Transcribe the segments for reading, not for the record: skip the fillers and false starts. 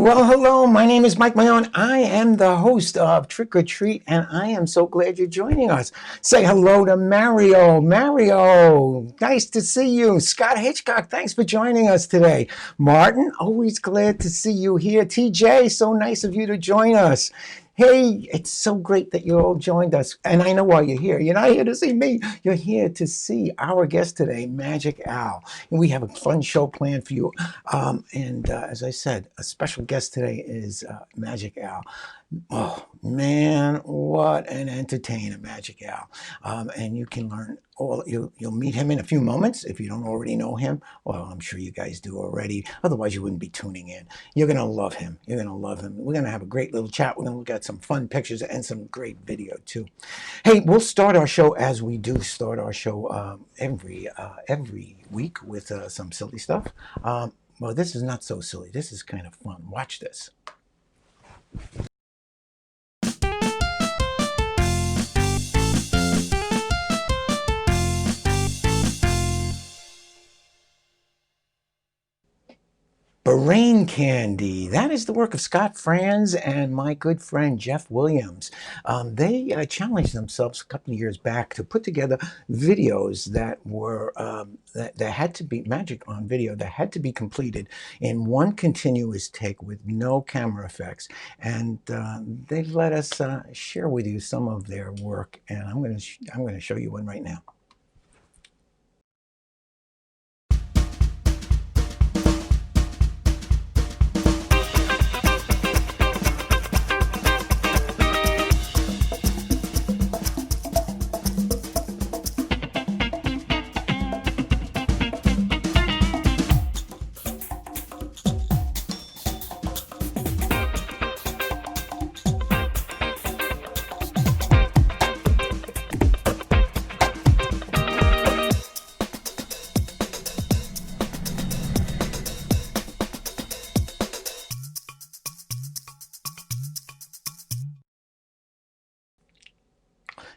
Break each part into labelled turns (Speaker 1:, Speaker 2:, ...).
Speaker 1: Well, hello, my name is Mike Mayone. I am the host of Trick or Treat, and I am so glad you're joining us. Say hello to Mario. Mario, nice to see you. Scott Hitchcock, thanks for joining us today. Martin, always glad to see you here. TJ, so nice of you to join us. Hey, it's so great that you all joined us. And I know why you're here. You're not here to see me. You're here to see our guest today, Magic Al. And we have a fun show planned for you. As I said, a special guest today is Magic Al. Oh, man, what an entertainer, Magic Al. And you can learn you'll meet him in a few moments if you don't already know him. Well, I'm sure you guys do already. Otherwise, you wouldn't be tuning in. You're going to love him. You're going to love him. We're going to have a great little chat. We're going to look at some fun pictures and some great video, too. Hey, we'll start our show as we do start our show every week with some silly stuff. Well, this is not so silly. This is kind of fun. Watch this. Brain candy. That is the work of Scott Franz and my good friend Geoff Williams. They challenged themselves a couple of years back to put together videos that were that had to be magic on video that had to be completed in one continuous take with no camera effects. And they let us share with you some of their work. And I'm going to show you one right now.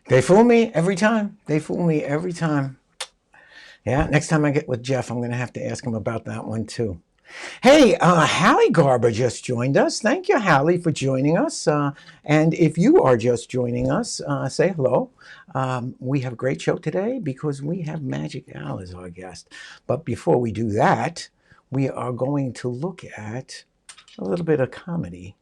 Speaker 1: They fool me every time. They fool me every time. Yeah, next time I get with Geoff, I'm going to have to ask him about that one too. Hey, Hallie Garber just joined us. Thank you, Hallie, for joining us. And if you are just joining us, say hello. We have a great show today because we have Magic Al as our guest. But before we do that, we are going to look at a little bit of comedy.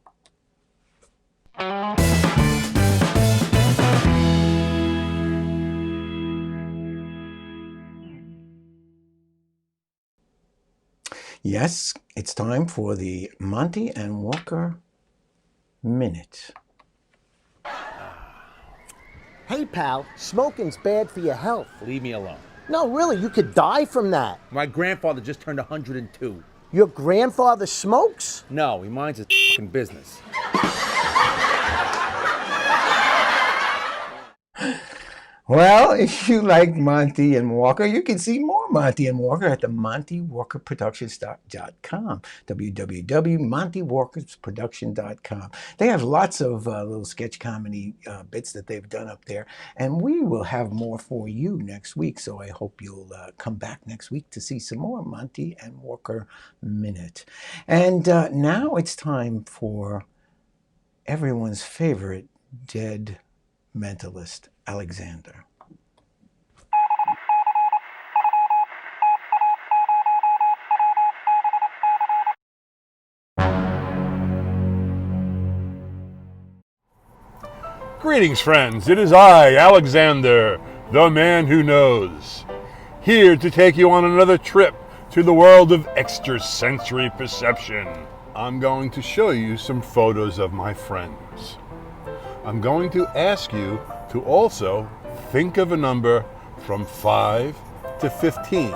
Speaker 1: Yes, it's time for the Monty and Walker Minute.
Speaker 2: Hey, pal, smoking's bad for your health.
Speaker 3: Leave me alone.
Speaker 2: No, really, you could die from that.
Speaker 3: My grandfather just turned 102.
Speaker 2: Your grandfather smokes?
Speaker 3: No, he minds his f***ing business.
Speaker 1: Well, if you like Monty and Walker, you can see more Monty and Walker at the MontyWalkerProductions.com, www.MontyWalkerProduction.com. They have lots of little sketch comedy bits that they've done up there, and we will have more for you next week, so I hope you'll come back next week to see some more Monty and Walker Minute. And now it's time for everyone's favorite dead mentalist, Alexander.
Speaker 4: Greetings, friends. It is I, Alexander, the man who knows, here to take you on another trip to the world of extrasensory perception. I'm going to show you some photos of my friends. I'm going to ask you to also think of a number from 5 to 15.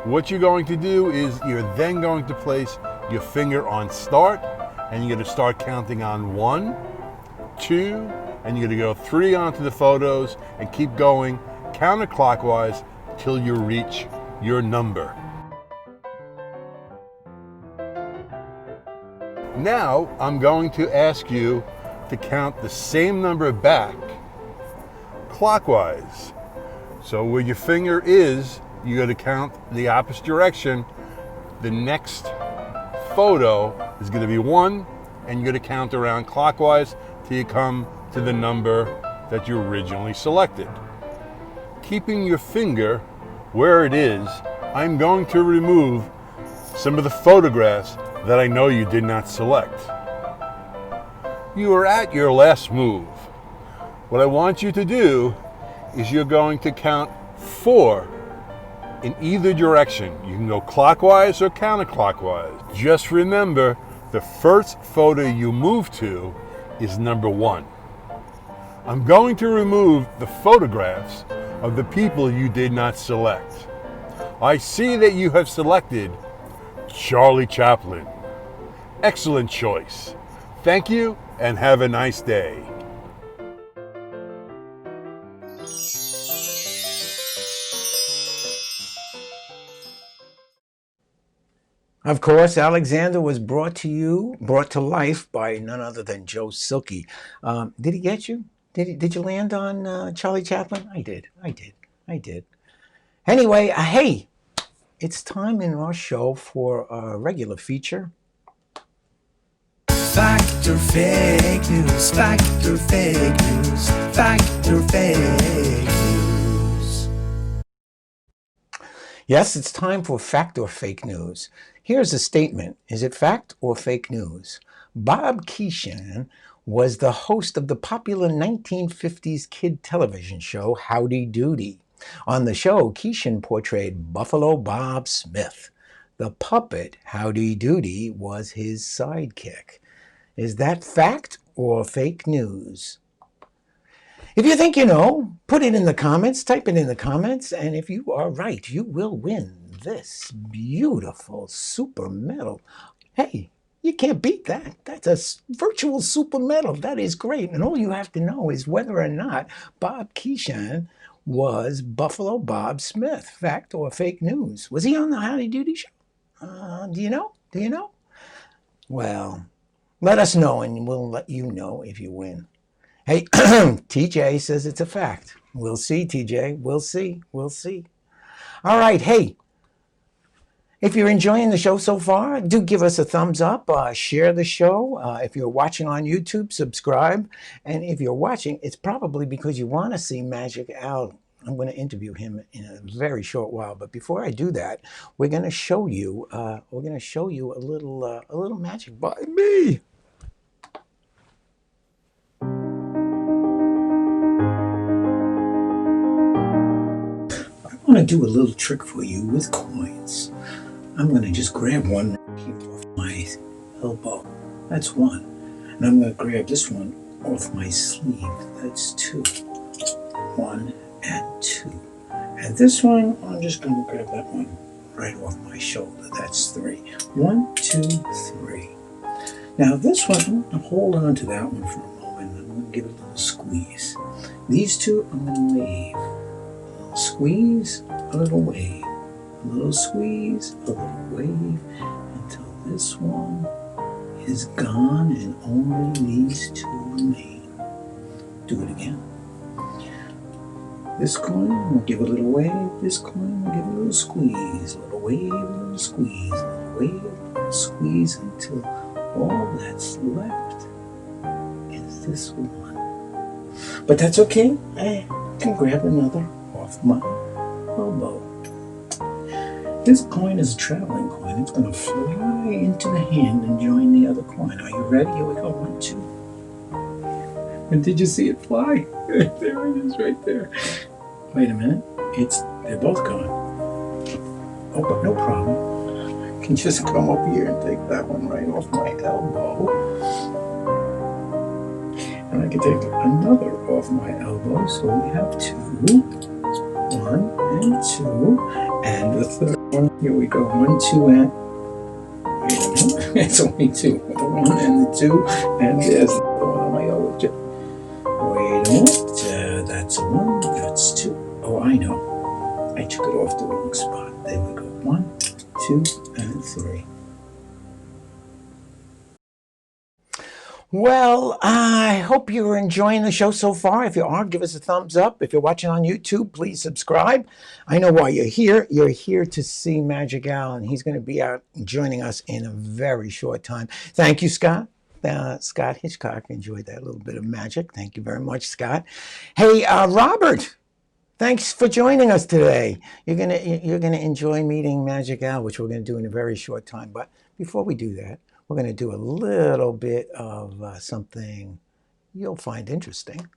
Speaker 4: What you're going to do is you're then going to place your finger on start, and you're going to start counting on 1, 2, and you're going to go 3 onto the photos and keep going counterclockwise till you reach your number. Now I'm going to ask you to count the same number back clockwise. So where your finger is, you got to count the opposite direction. The next photo is going to be 1, and you're going to count around clockwise till you come to the number that you originally selected. Keeping your finger where it is, I'm going to remove some of the photographs that I know you did not select. You are at your last move. What I want you to do is you're going to count 4 in either direction. You can go clockwise or counterclockwise. Just remember, the first photo you move to is number 1. I'm going to remove the photographs of the people you did not select. I see that you have selected Charlie Chaplin. Excellent choice. Thank you and have a nice day.
Speaker 1: Of course, Alexander was brought to life by none other than Joe Silkie. Did he get you? Did you land on Charlie Chaplin? I did. Anyway, hey, it's time in our show for a regular feature.
Speaker 5: Fact or fake news, fact or fake news, fact or fake news.
Speaker 1: Yes, it's time for fact or fake news. Here's a statement. Is it fact or fake news? Bob Keeshan was the host of the popular 1950s kid television show Howdy Doody. On the show, Keeshan portrayed Buffalo Bob Smith. The puppet Howdy Doody was his sidekick. Is that fact or fake news? If you think you know, put it in the comments, type it in the comments, and if you are right, you will win this beautiful super medal. Hey, you can't beat that. That's a virtual super medal. That is great. And all you have to know is whether or not Bob Keeshan was Buffalo Bob Smith. Fact or fake news? Was he on the Howdy Doody show? Do you know? Well, let us know and we'll let you know if you win. Hey, TJ says it's a fact. We'll see, TJ. We'll see. All right, hey. If you're enjoying the show so far, do give us a thumbs up, share the show. If you're watching on YouTube, subscribe. And if you're watching, it's probably because you want to see Magic Al. I'm going to interview him in a very short while. But before I do that, we're going to show you a little magic by me. I want to do a little trick for you with coins. I'm going to just grab one here off my elbow. That's 1. And I'm going to grab this one off my sleeve. That's 2. 1 and 2. And this one, I'm just going to grab that one right off my shoulder. That's 3. 1, 2, 3. Now this one, I'm going to hold on to that one for a moment. I'm going to give it a little squeeze. These two, I'm going to wave. A little squeeze, a little wave. A little squeeze, a little wave, until this one is gone and only these 2 remain. Do it again. This coin, we'll give a little wave. This coin, we'll give a little squeeze. A little wave, a little squeeze. A little wave, a little squeeze, until all that's left is this one. But that's okay. I can grab another off my elbow. This coin is a traveling coin. It's going to fly into the hand and join the other coin. Are you ready? Here we go. 1, 2. And did you see it fly? There it is right there. Wait a minute. They're both gone. Oh, but no problem. I can just come up here and take that one right off my elbow. And I can take another off my elbow. So we have 2. 1 and 2. And the third one, here we go. 1, 2, and wait a minute. It's only 2. The 1 and the 2, and there's the one on my elbow. Wait a minute. That's 1. That's 2. Oh, I know. I took it off the wrong spot. There we go. 1, 2, and 3. Well, I hope you're enjoying the show so far. If you are, give us a thumbs up. If you're watching on YouTube, please subscribe. I know why you're here. You're here to see Magic Al, and he's going to be out joining us in a very short time. Thank you, Scott. Scott Hitchcock enjoyed that little bit of magic. Thank you very much, Scott. Hey, Robert. Thanks for joining us today. You're gonna enjoy meeting Magic Al, which we're gonna do in a very short time. But before we do that, we're gonna do a little bit of something you'll find interesting.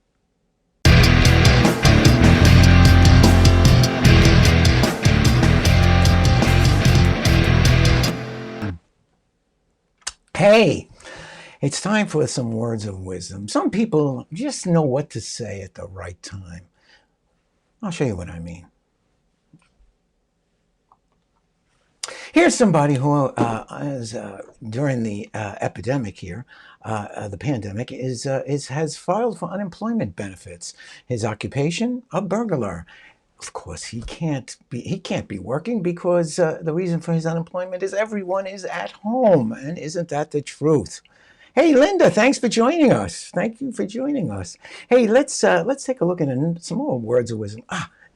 Speaker 1: Hey, it's time for some words of wisdom. Some people just know what to say at the right time. I'll show you what I mean. Here's somebody who is during the epidemic here, the pandemic, has filed for unemployment benefits. His occupation, a burglar. Of course, he can't be working because the reason for his unemployment is everyone is at home, and isn't that the truth? Hey, Linda, thanks for joining us. Thank you for joining us. Hey, let's take a look at some more words of wisdom.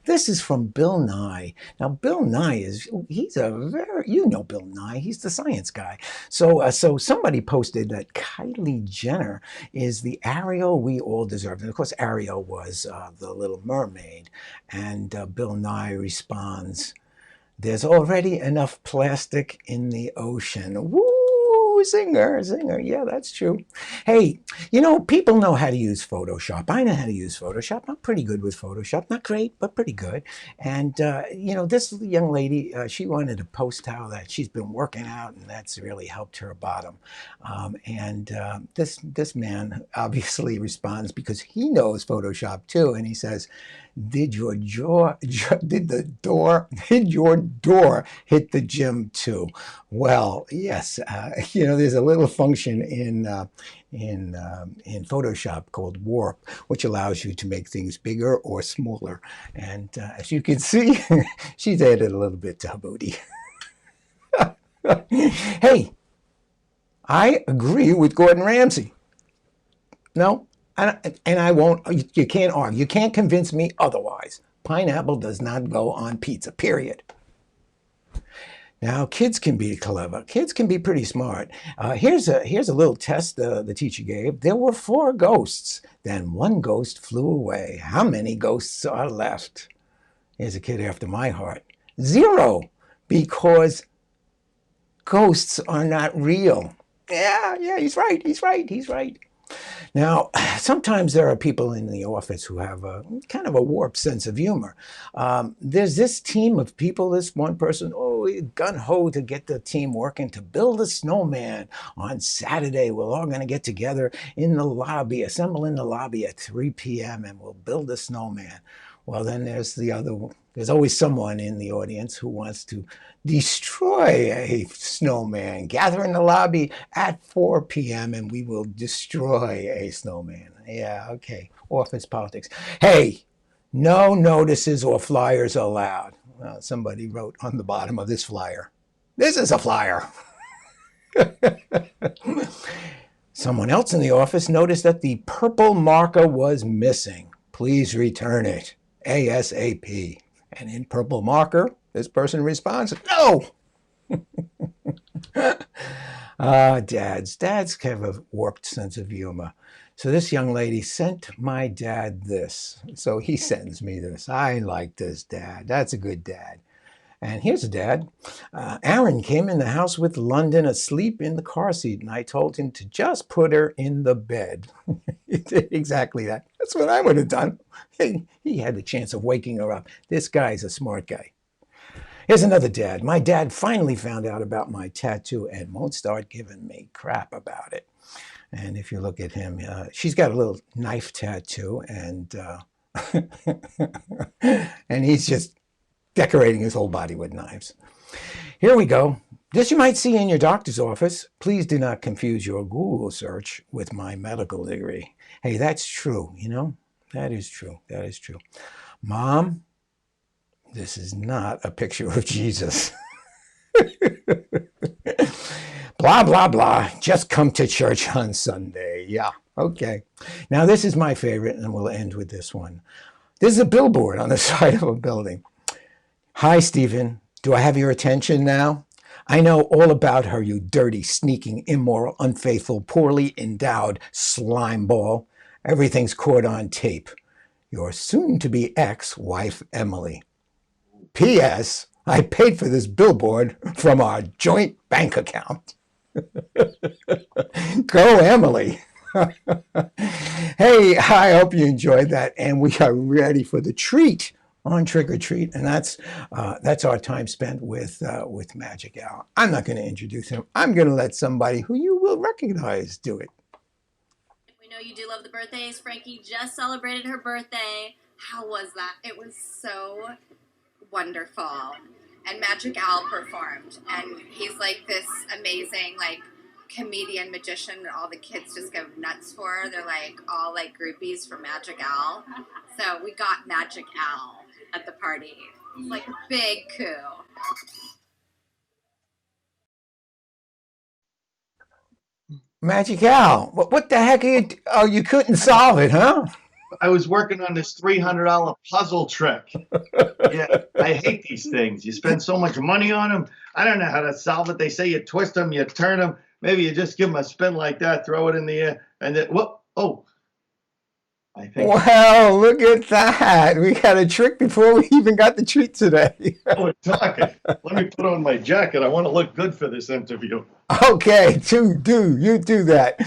Speaker 1: This is from Bill Nye. Now, Bill Nye he's a very, Bill Nye, he's the science guy. So somebody posted that Kylie Jenner is the Ariel we all deserve. And of course, Ariel was the Little Mermaid. And Bill Nye responds, "There's already enough plastic in the ocean." Woo! Zinger. Yeah, that's true. Hey, people know how to use Photoshop. I know how to use Photoshop. I'm pretty good with Photoshop. Not great, but pretty good. And, this young lady, she wanted to post how that she's been working out, and that's really helped her bottom. This man obviously responds because he knows Photoshop too, and he says, Did your door hit the gym too? Well, yes. There's a little function in Photoshop called warp, which allows you to make things bigger or smaller. And as you can see, she's added a little bit to her booty. Hey, I agree with Gordon Ramsay. No. And I won't, you can't argue. You can't convince me otherwise. Pineapple does not go on pizza, period. Now, kids can be clever. Kids can be pretty smart. Here's a little test the teacher gave. There were 4 ghosts. Then 1 ghost flew away. How many ghosts are left? Here's a kid after my heart. 0, because ghosts are not real. Yeah, he's right. Now, sometimes there are people in the office who have a kind of a warped sense of humor. There's this team of people, this one person, gun-ho to get the team working to build a snowman. On Saturday, we're all going to get together in the lobby, assemble in the lobby at 3 p.m., and we'll build a snowman. Well, then there's there's always someone in the audience who wants to destroy a snowman. Gather in the lobby at 4 p.m. and we will destroy a snowman. Yeah, okay. Office politics. Hey, no notices or flyers allowed. Somebody wrote on the bottom of this flyer, "This is a flyer." Someone else in the office noticed that the purple marker was missing. Please return it ASAP. And in purple marker, this person responds, "No." Dads have a warped sense of humor. So this young lady sent my dad this. So he sends me this. I like this dad. That's a good dad. And here's a dad. Aaron came in the house with London asleep in the car seat, and I told him to just put her in the bed. Exactly that. That's what I would have done. He had the chance of waking her up. This guy's a smart guy. Here's another dad. My dad finally found out about my tattoo and won't start giving me crap about it. And if you look at him, she's got a little knife tattoo, and and he's just decorating his whole body with knives. Here we go. This you might see in your doctor's office. Please do not confuse your Google search with my medical degree. Hey, that's true, That is true. Mom, this is not a picture of Jesus. Blah, blah, blah. Just come to church on Sunday. Yeah, okay. Now, this is my favorite, and we'll end with this one. This is a billboard on the side of a building. Hi, Stephen. Do I have your attention now? I know all about her, you dirty, sneaking, immoral, unfaithful, poorly endowed slime ball. Everything's caught on tape. Your soon-to-be ex-wife, Emily. P.S. I paid for this billboard from our joint bank account. Go, Emily. Hey, I hope you enjoyed that, and we are ready for the treat on Trick or Treat, and that's our time spent with Magic Al. I'm not going to introduce him. I'm going to let somebody who you will recognize do it.
Speaker 6: We know you do love the birthdays. Frankie just celebrated her birthday. How was that? It was so wonderful. And Magic Al performed, and he's like this amazing comedian magician that all the kids just go nuts for. They're all groupies for Magic Al. So we got Magic Al at the party. It's like a big coup.
Speaker 1: Magic Al, what the heck are you? Oh, you couldn't solve it, huh?
Speaker 7: I was working on this $300 puzzle trick. Yeah, I hate these things. You spend so much money on them. I don't know how to solve it. They say you twist them, you turn them. Maybe you just give them a spin like that, throw it in the air, and then, whoop, oh. I think.
Speaker 1: Well, look at that. We got a trick before we even got the treat today.
Speaker 7: We're talking. Let me put on my jacket. I want to look good for this interview.
Speaker 1: Okay, you do that.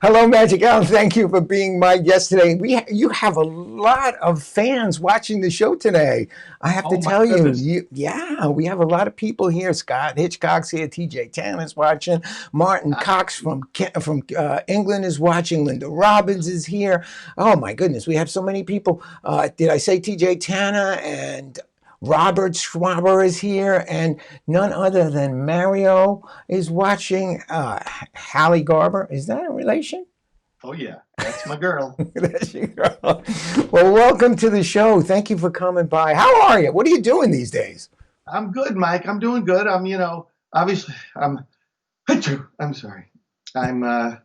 Speaker 1: Hello, Magic Al. Thank you for being my guest today. You have a lot of fans watching the show today. I have to tell you, we have a lot of people here. Scott Hitchcock's here. TJ Tanner's watching. Martin Cox from England is watching. Linda Robbins is here. Oh my goodness, we have so many people. Did I say TJ Tanner? And Robert Schwaber is here, and none other than Mario is watching. Hallie Garber, is that a relation?
Speaker 7: Oh yeah, that's my girl.
Speaker 1: That's your girl. Well, welcome to the show. Thank you for coming by. How are you? What are you doing these days?
Speaker 7: I'm good, Mike. I'm doing good. Obviously, I'm sorry.
Speaker 1: The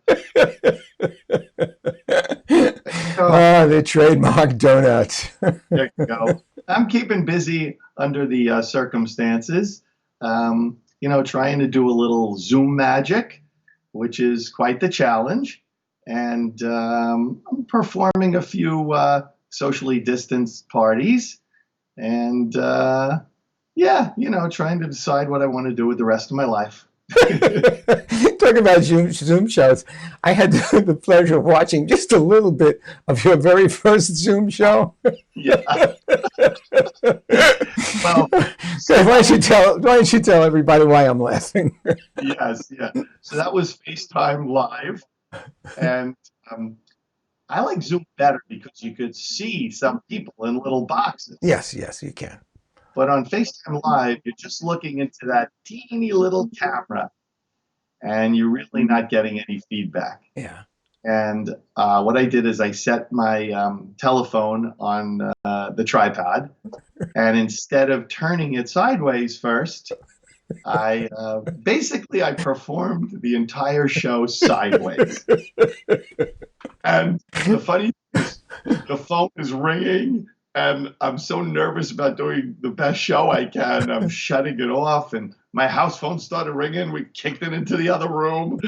Speaker 1: trademark donuts.
Speaker 7: There you go. I'm keeping busy under the circumstances, trying to do a little Zoom magic, which is quite the challenge. And I'm performing a few socially distanced parties. And, trying to decide what I want to do with the rest of my life.
Speaker 1: Talking about Zoom shows, I had the pleasure of watching just a little bit of your very first Zoom show.
Speaker 7: Yeah. Well,
Speaker 1: why don't you tell everybody why I'm laughing?
Speaker 7: Yes, yeah. So that was FaceTime Live, and I like Zoom better because you could see some people in little boxes.
Speaker 1: Yes, you can.
Speaker 7: But on FaceTime Live, you're just looking into that teeny little camera, and you're really not getting any feedback.
Speaker 1: Yeah.
Speaker 7: And what I did is I set my telephone on the tripod, and instead of turning it sideways first, I performed the entire show sideways. And the funny thing is, the phone is ringing, and I'm so nervous about doing the best show I can. I'm shutting it off, and my house phone started ringing. We kicked it into the other room.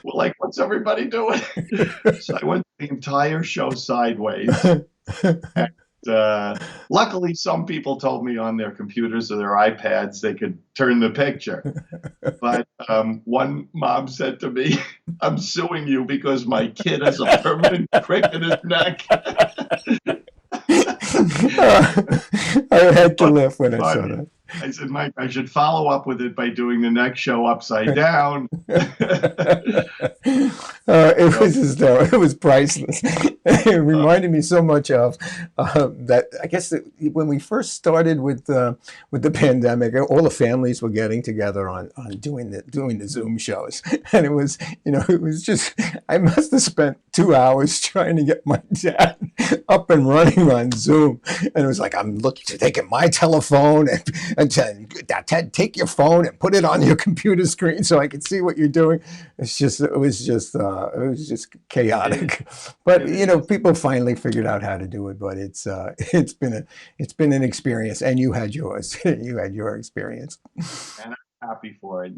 Speaker 7: We're like, what's everybody doing? So I went the entire show sideways. And luckily, some people told me on their computers or their iPads they could turn the picture. But one mom said to me, I'm suing you because my kid has a permanent crick in his neck.
Speaker 1: I had to laugh when I saw that.
Speaker 7: I said, Mike, I should follow up with it by doing the next show upside down.
Speaker 1: It was as though it was priceless. It reminded me so much of that. I guess that when we first started with the pandemic, all the families were getting together on doing the Zoom shows, and it was just I must have spent 2 hours trying to get my dad up and running on Zoom. And it was like, I'm looking to taking my telephone and saying, Ted, take your phone and put it on your computer screen so I can see what you're doing. It was just chaotic. But people finally figured out how to do it. But it's been an experience, and you had yours. You had your experience.
Speaker 7: And I'm happy for it.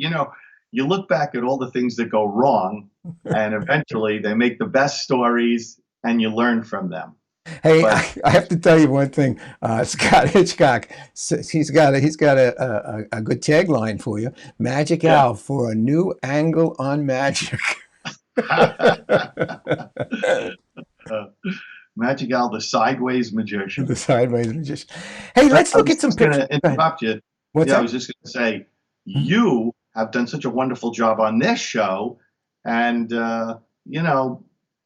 Speaker 7: You look back at all the things that go wrong, and eventually they make the best stories, and you learn from them.
Speaker 1: Hey, I have to tell you one thing. Scott Hitchcock, he's got a good tagline for you. Magic Al for a new angle on magic.
Speaker 7: Magic Al, the sideways magician.
Speaker 1: The sideways magician. Hey, let's look at some pictures.
Speaker 7: I was going to interrupt you.
Speaker 1: What's that?
Speaker 7: I was just going to say, you have done such a wonderful job on this show, and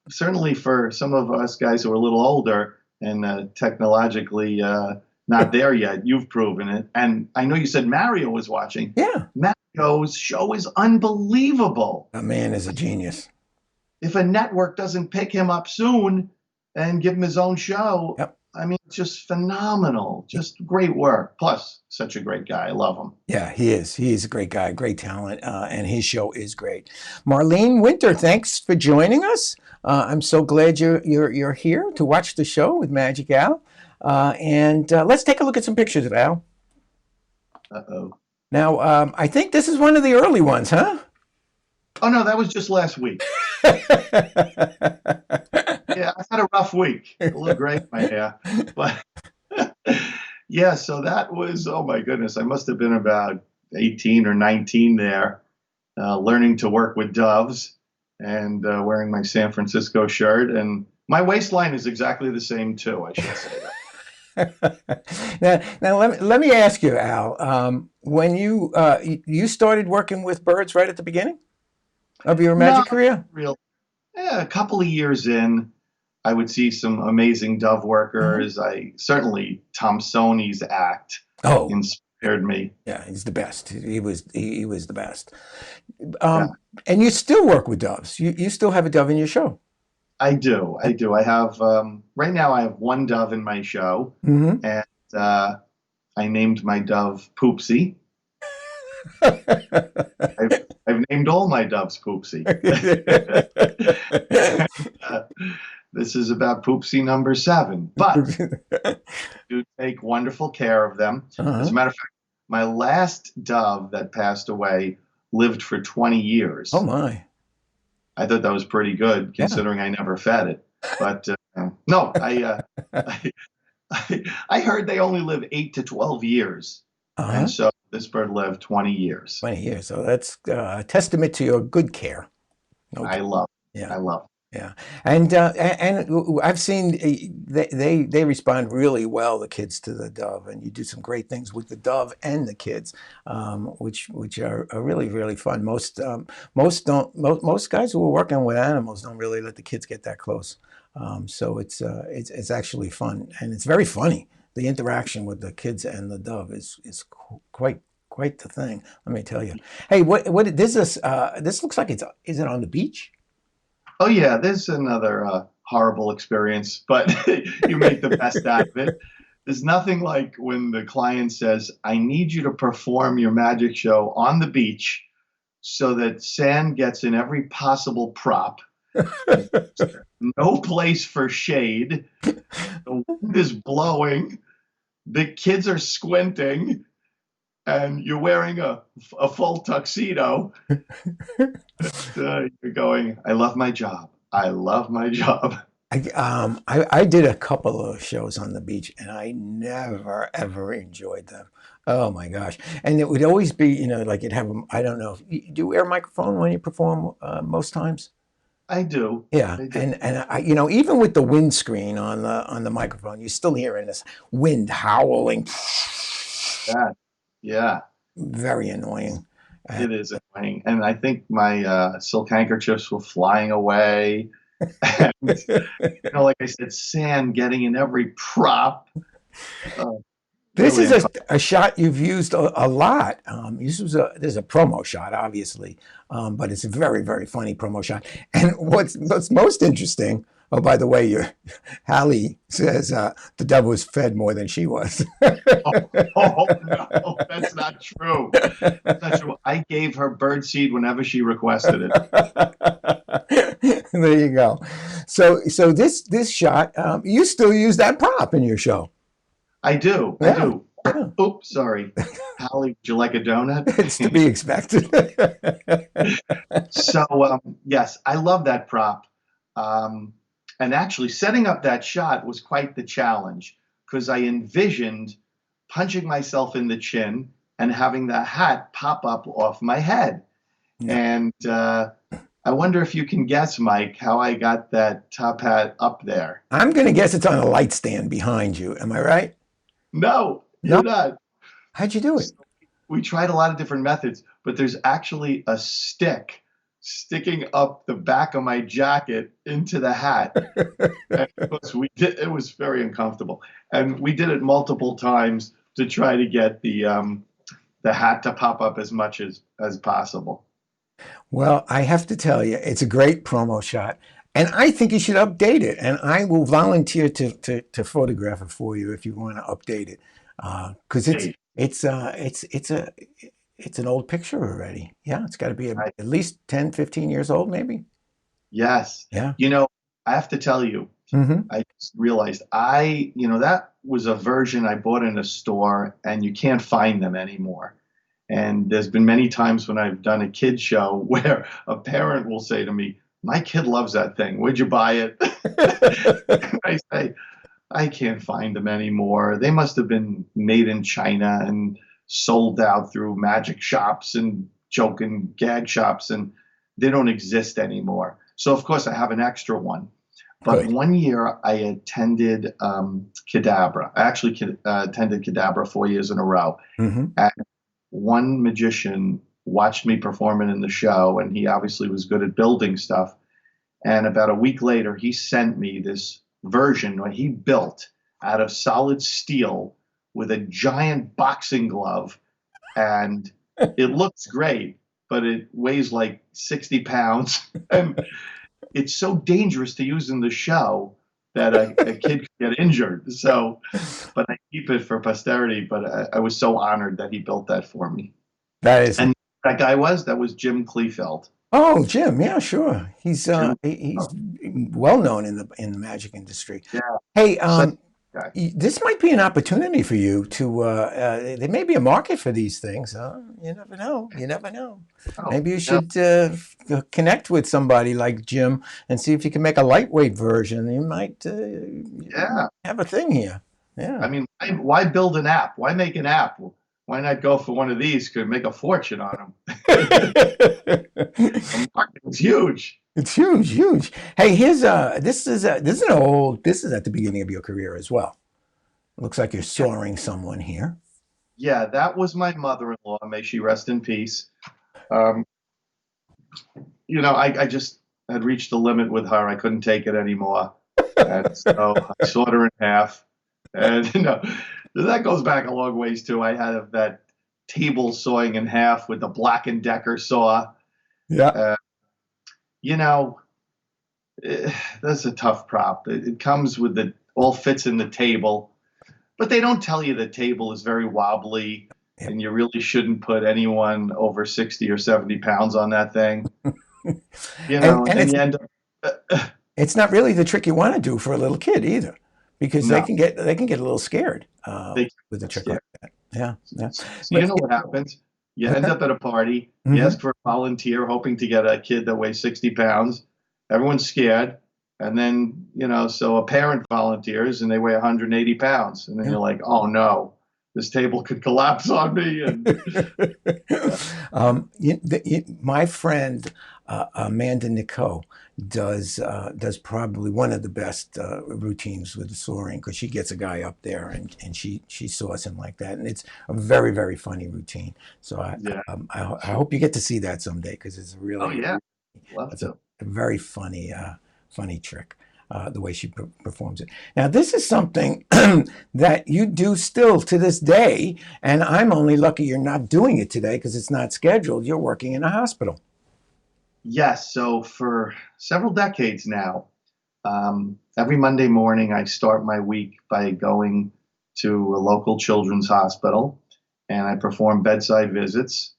Speaker 7: certainly for some of us guys who are a little older and technologically not there yet, you've proven it. And I know you said Mario was watching.
Speaker 1: Yeah.
Speaker 7: Mario's show is unbelievable.
Speaker 1: The man is a genius.
Speaker 7: If a network doesn't pick him up soon and give him his own show,
Speaker 1: yep.
Speaker 7: I mean, it's just phenomenal. Just great work. Plus, such a great guy. I love him.
Speaker 1: Yeah, he is. He's a great guy, great talent, and his show is great. Marlene Winter, thanks for joining us. I'm so glad you're here to watch the show with Magic Al. And let's take a look at some pictures of Al.
Speaker 7: Uh-oh.
Speaker 1: Now, I think this is one of the early ones, huh?
Speaker 7: Oh, no, that was just last week. Yeah, I've had a rough week. A little gray in my hair. But yeah, so that was, oh my goodness, I must have been about 18 or 19 there, learning to work with doves and wearing my San Francisco shirt. And my waistline is exactly the same, too, I should say that.
Speaker 1: Now let me ask you, Al, when you started working with birds right at the beginning of your magic career?
Speaker 7: A couple of years in, I would see some amazing dove workers. Certainly Tom Sony's act inspired me.
Speaker 1: Yeah, he's the best. He was the best. And you still work with doves. You still have a dove in your show.
Speaker 7: I do. I have right now. I have one dove in my show, and I named my dove Poopsie. I've named all my doves Poopsie. This is about Poopsie number 7, but I do take wonderful care of them. As a matter of fact, my last dove that passed away lived for 20 years.
Speaker 1: Oh my!
Speaker 7: I thought that was pretty good considering I never fed it. But no, I heard they only live 8 to 12 years, and so this bird lived 20 years.
Speaker 1: 20 years. So that's a testament to your good care.
Speaker 7: I love it.
Speaker 1: Yeah.
Speaker 7: I love it.
Speaker 1: Yeah, and I've seen they respond really well, the kids, to the dove, and you do some great things with the dove and the kids, which are really, really fun. Most guys who are working with animals don't really let the kids get that close, so it's actually fun, and it's very funny. The interaction with the kids and the dove is quite the thing. Let me tell you. Hey, what this is? This looks like is it on the beach?
Speaker 7: Oh, yeah, there's another horrible experience, but you make the best out of it. There's nothing like when the client says, I need you to perform your magic show on the beach so that sand gets in every possible prop. No place for shade. The wind is blowing. The kids are squinting. And you're wearing a full tuxedo. You're going, I love my job. I love my job.
Speaker 1: I did a couple of shows on the beach, and I never, ever enjoyed them. Oh, my gosh. And it would always be, like you'd have them, I don't know. Do you wear a microphone when you perform most times?
Speaker 7: I do.
Speaker 1: Yeah,
Speaker 7: I do.
Speaker 1: And I, even with the windscreen on the microphone, you're still hearing this wind howling.
Speaker 7: Yeah.
Speaker 1: Very annoying.
Speaker 7: It is annoying. And I think my silk handkerchiefs were flying away. And, like I said, sand getting in every prop.
Speaker 1: This
Speaker 7: Really
Speaker 1: is a shot you've used a lot. This is a promo shot, obviously, but it's a very, very funny promo shot. And what's most interesting, oh, by the way, Hallie says the devil was fed more than she was.
Speaker 7: Oh, no, that's not true. That's not true. I gave her birdseed whenever she requested it.
Speaker 1: There you go. So this shot, you still use that prop in your show.
Speaker 7: I do.
Speaker 1: Yeah.
Speaker 7: I do.
Speaker 1: Yeah.
Speaker 7: Oops, sorry. Hallie, would you like a donut?
Speaker 1: It's to be expected.
Speaker 7: So, yes, I love that prop. And actually, setting up that shot was quite the challenge because I envisioned punching myself in the chin and having the hat pop up off my head.
Speaker 1: Yeah.
Speaker 7: And I wonder if you can guess, Mike, how I got that top hat up there.
Speaker 1: I'm going to guess it's on a light stand behind you. Am I right?
Speaker 7: No, you're not.
Speaker 1: How'd you do it?
Speaker 7: We tried a lot of different methods, but there's actually a stick sticking up the back of my jacket into the hat. And it was very uncomfortable. And we did it multiple times to try to get the hat to pop up as much as possible.
Speaker 1: Well, I have to tell you, it's a great promo shot. And I think you should update it. And I will volunteer to photograph it for you if you want to update it. Because it's an old picture already. Yeah, it's got to be at least 10, 15 years old, maybe.
Speaker 7: Yes.
Speaker 1: Yeah.
Speaker 7: You know, I have to tell you, I just realized that was a version I bought in a store and you can't find them anymore. And there's been many times when I've done a kid show where a parent will say to me, my kid loves that thing. Where'd you buy it? I say, I can't find them anymore. They must have been made in China and sold out through magic shops and joke and gag shops, and they don't exist anymore. So, of course, I have an extra one. But one year I attended Cadabra. I actually attended Cadabra 4 years in a row. And one magician watched me performing in the show, and he obviously was good at building stuff. And about a week later, he sent me this version where he built out of solid steel with a giant boxing glove. And it looks great, but it weighs like 60 pounds. And it's so dangerous to use in the show that a kid could get injured. So, but I keep it for posterity. But I was so honored that he built that for me. And that guy that was Jim Kleefeld.
Speaker 1: Oh, Jim, yeah, sure. He's well known in the magic industry.
Speaker 7: Yeah.
Speaker 1: Hey, this might be an opportunity for you to. There may be a market for these things. You never know. You never know. Maybe you should connect with somebody like Jim and see if you can make a lightweight version. You might have a thing here. Yeah. I
Speaker 7: mean, why build an app? Why make an app? Why not go for one of these? Could make a fortune on them. The market's huge.
Speaker 1: It's huge. Hey, here's this is at the beginning of your career as well. It looks like you're soaring someone here.
Speaker 7: Yeah, that was my mother-in-law. May she rest in peace. I just had reached the limit with her. I couldn't take it anymore, and so I sawed her in half. And that goes back a long ways too. I had that table sawing in half with the Black & Decker saw.
Speaker 1: Yeah.
Speaker 7: That's a tough prop. It comes with all fits in the table, but they don't tell you the table is very wobbly, and you really shouldn't put anyone over 60 or 70 pounds on that thing. And you end up.
Speaker 1: It's not really the trick you want to do for a little kid either, because they can get a little scared with a trick like that. Yeah.
Speaker 7: So you know what happens? You end up at a party, you ask for a volunteer, hoping to get a kid that weighs 60 pounds. Everyone's scared. And then, so a parent volunteers and they weigh 180 pounds. And then you're like, oh no, this table could collapse on me. And
Speaker 1: my friend, Amanda Nicot, does probably one of the best routines with the soaring, because she gets a guy up there and she saws him like that, and it's a very, very funny routine. So I hope you get to see that someday, because it's a really
Speaker 7: love to.
Speaker 1: A very funny trick. the way she performs it. Now, this is something that you do still to this day, and I'm only lucky you're not doing it today because it's not scheduled. You're working in a hospital.
Speaker 7: Yes. So for several decades now, every Monday morning, I start my week by going to a local children's hospital, and I perform bedside visits.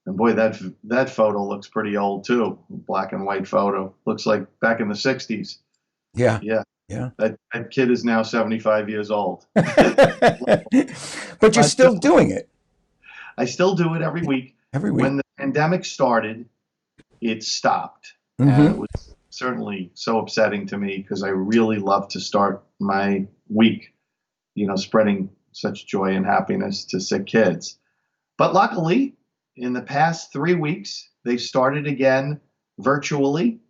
Speaker 7: And boy, that photo looks pretty old too. Black and white photo. Looks like back in the 60s.
Speaker 1: Yeah.
Speaker 7: Yeah.
Speaker 1: Yeah.
Speaker 7: That kid is now 75 years old.
Speaker 1: But you're still doing it.
Speaker 7: I still do it every week.
Speaker 1: Every week.
Speaker 7: When the pandemic started, it stopped.
Speaker 1: Mm-hmm.
Speaker 7: And it was certainly so upsetting to me because I really love to start my week, spreading such joy and happiness to sick kids. But luckily, in the past 3 weeks, they've started again virtually.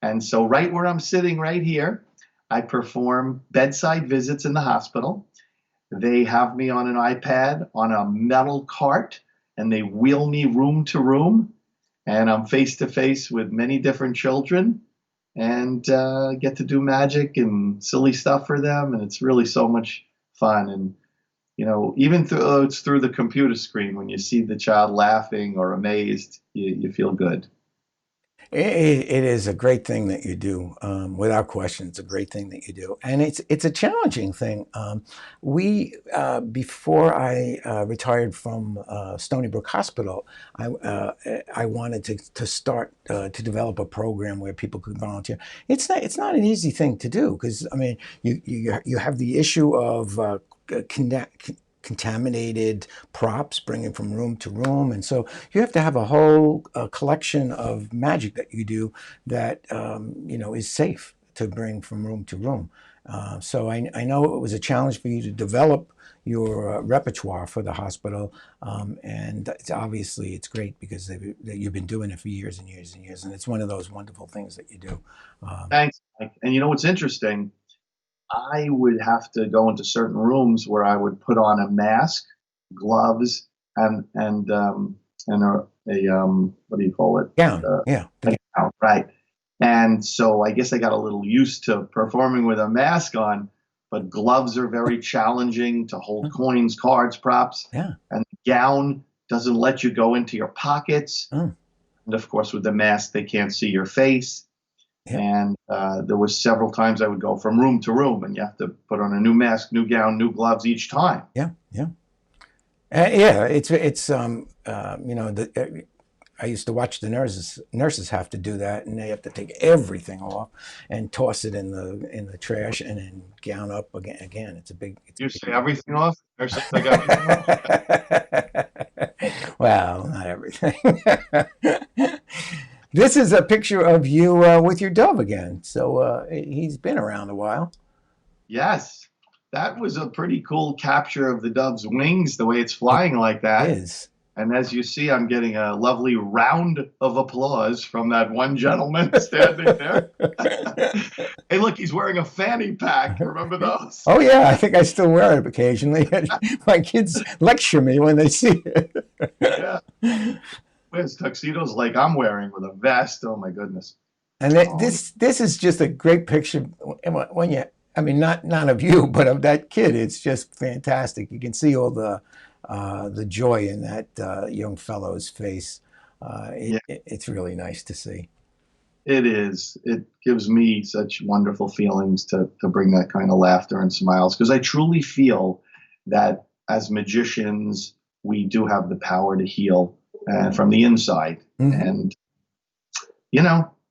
Speaker 7: And so right where I'm sitting right here, I perform bedside visits in the hospital. They have me on an iPad on a metal cart, and they wheel me room to room. And I'm face to face with many different children and get to do magic and silly stuff for them. And it's really so much fun. And, even though it's through the computer screen, when you see the child laughing or amazed, you feel good.
Speaker 1: It is a great thing that you do, without question. It's a great thing that you do, and it's a challenging thing. Before I retired from Stony Brook Hospital, I wanted to start to develop a program where people could volunteer. It's not an easy thing to do because you have the issue of contaminated props bringing from room to room, and so you have to have a whole collection of magic that you do that is safe to bring from room to room. So I know it was a challenge for you to develop your repertoire for the hospital, and it's great because you've been doing it for years and years and years, and it's one of those wonderful things that you do.
Speaker 7: Thanks, Mike. And what's interesting, I would have to go into certain rooms where I would put on a mask, gloves, and a what do you call it?
Speaker 1: Gown.
Speaker 7: A gown, right. And so I guess I got a little used to performing with a mask on, but gloves are very challenging to hold coins, cards, props.
Speaker 1: Yeah.
Speaker 7: And the gown doesn't let you go into your pockets. And of course, with the mask, they can't see your face. Yeah. And there was several times I would go from room to room, and you have to put on a new mask, new gown, new gloves each time.
Speaker 1: Yeah, yeah, I used to watch the nurses have to do that, and they have to take everything off and toss it in the trash and then gown up again. It's a big.
Speaker 7: You say everything off? Nurses take everything off?
Speaker 1: Well, not everything. This is a picture of you with your dove again. So he's been around a while.
Speaker 7: Yes. That was a pretty cool capture of the dove's wings, the way it's flying like that.
Speaker 1: It is.
Speaker 7: And as you see, I'm getting a lovely round of applause from that one gentleman standing there. Hey, look, he's wearing a fanny pack. Remember those?
Speaker 1: Oh, yeah. I think I still wear it occasionally. My kids lecture me when they see it.
Speaker 7: Yeah. Wears tuxedos like I'm wearing with a vest. Oh my goodness!
Speaker 1: And this is just a great picture. When not of you, but of that kid. It's just fantastic. You can see all the joy in that young fellow's face. It's really nice to see.
Speaker 7: It is. It gives me such wonderful feelings to bring that kind of laughter and smiles, because I truly feel that as magicians, we do have the power to heal. From the inside, and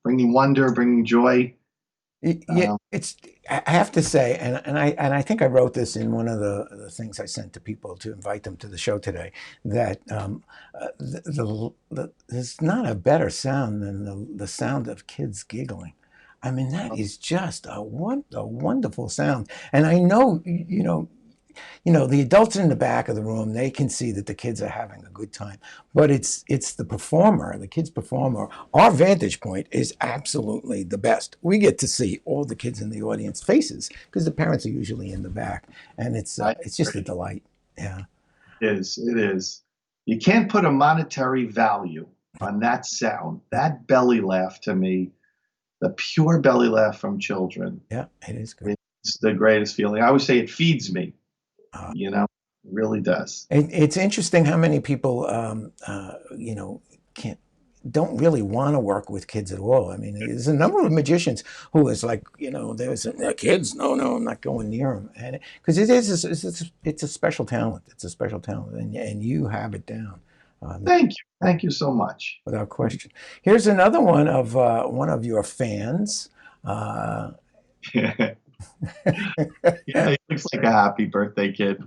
Speaker 7: bringing wonder, bringing joy.
Speaker 1: Yeah, I have to say, and I think I wrote this in one of the things I sent to people to invite them to the show today, that there's not a better sound than the sound of kids giggling. I mean, that is just a wonderful sound, and I know the adults in the back of the room, they can see that the kids are having a good time. But it's the performer, the kids performer. Our vantage point is absolutely the best. We get to see all the kids in the audience faces because the parents are usually in the back. And it's just a delight. Yeah.
Speaker 7: It is. You can't put a monetary value on that sound. That belly laugh to me the pure belly laugh from children.
Speaker 1: Yeah, it is good.
Speaker 7: It's the greatest feeling. I always say it feeds me.
Speaker 1: Uh,
Speaker 7: It really does.
Speaker 1: it's interesting how many people, can't don't really want to work with kids at all. I mean, there's a number of magicians who is like, there's kids. No, I'm not going near them, and because it's a special talent. It's a special talent, and you have it down.
Speaker 7: Thank you so much.
Speaker 1: Without question. Here's another one of your fans.
Speaker 7: Yeah, he looks like a happy birthday kid.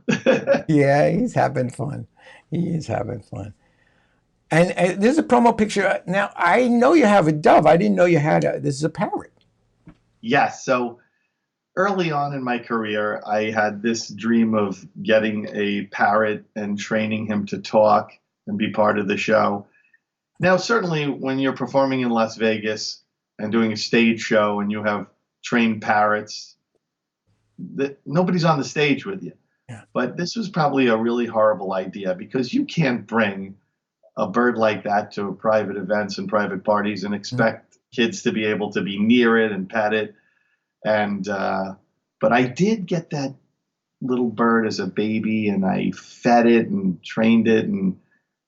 Speaker 1: Yeah, he's having fun. He is having fun. And there's a promo picture. Now, I know you have a dove. I didn't know you had this is a parrot.
Speaker 7: Yes. So early on in my career, I had this dream of getting a parrot and training him to talk and be part of the show. Now, certainly when you're performing in Las Vegas and doing a stage show and you have trained parrots, nobody's on the stage with you.
Speaker 1: Yeah.
Speaker 7: But this was probably a really horrible idea because you can't bring a bird like that to private events and private parties and expect kids to be able to be near it and pet it. And but I did get that little bird as a baby, and I fed it and trained it, and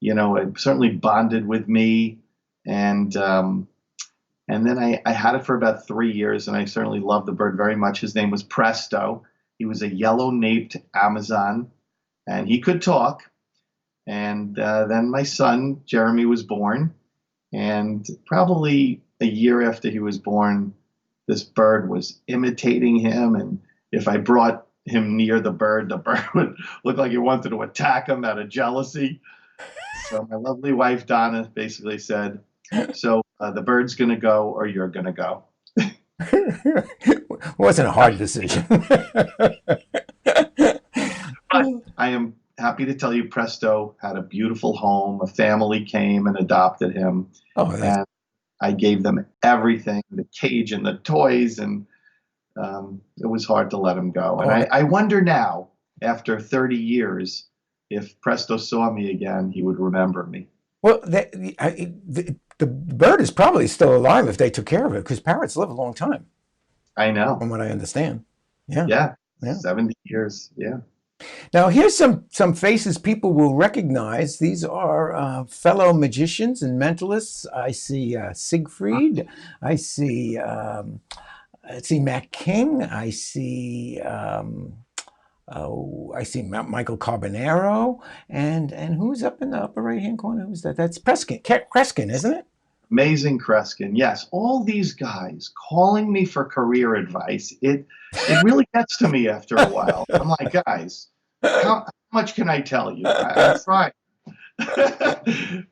Speaker 7: it certainly bonded with me. And then I had it for about 3 years, and I certainly loved the bird very much. His name was Presto. He was a yellow-naped Amazon, and he could talk. And then my son, Jeremy, was born. And probably a year after he was born, this bird was imitating him. And if I brought him near the bird would look like he wanted to attack him out of jealousy. So my lovely wife, Donna, basically said, so the bird's going to go or you're going to go.
Speaker 1: It wasn't a hard decision.
Speaker 7: But I am happy to tell you Presto had a beautiful home. A family came and adopted him. And I gave them everything, the cage and the toys, and it was hard to let him go. And I wonder now, after 30 years, if Presto saw me again, he would remember me.
Speaker 1: Well, the bird is probably still alive if they took care of it, because parrots live a long time.
Speaker 7: I know.
Speaker 1: From what I understand. Yeah.
Speaker 7: Yeah. 70 years. Yeah.
Speaker 1: Now, here's some faces people will recognize. These are fellow magicians and mentalists. I see Siegfried. I see Matt King. I see Michael Carbonaro. And who's up in the upper right-hand corner? Who's that? That's Kreskin, isn't it?
Speaker 7: Amazing Kreskin. Yes. All these guys calling me for career advice. It really gets to me after a while. I'm like, guys, how much can I tell you? I'm trying.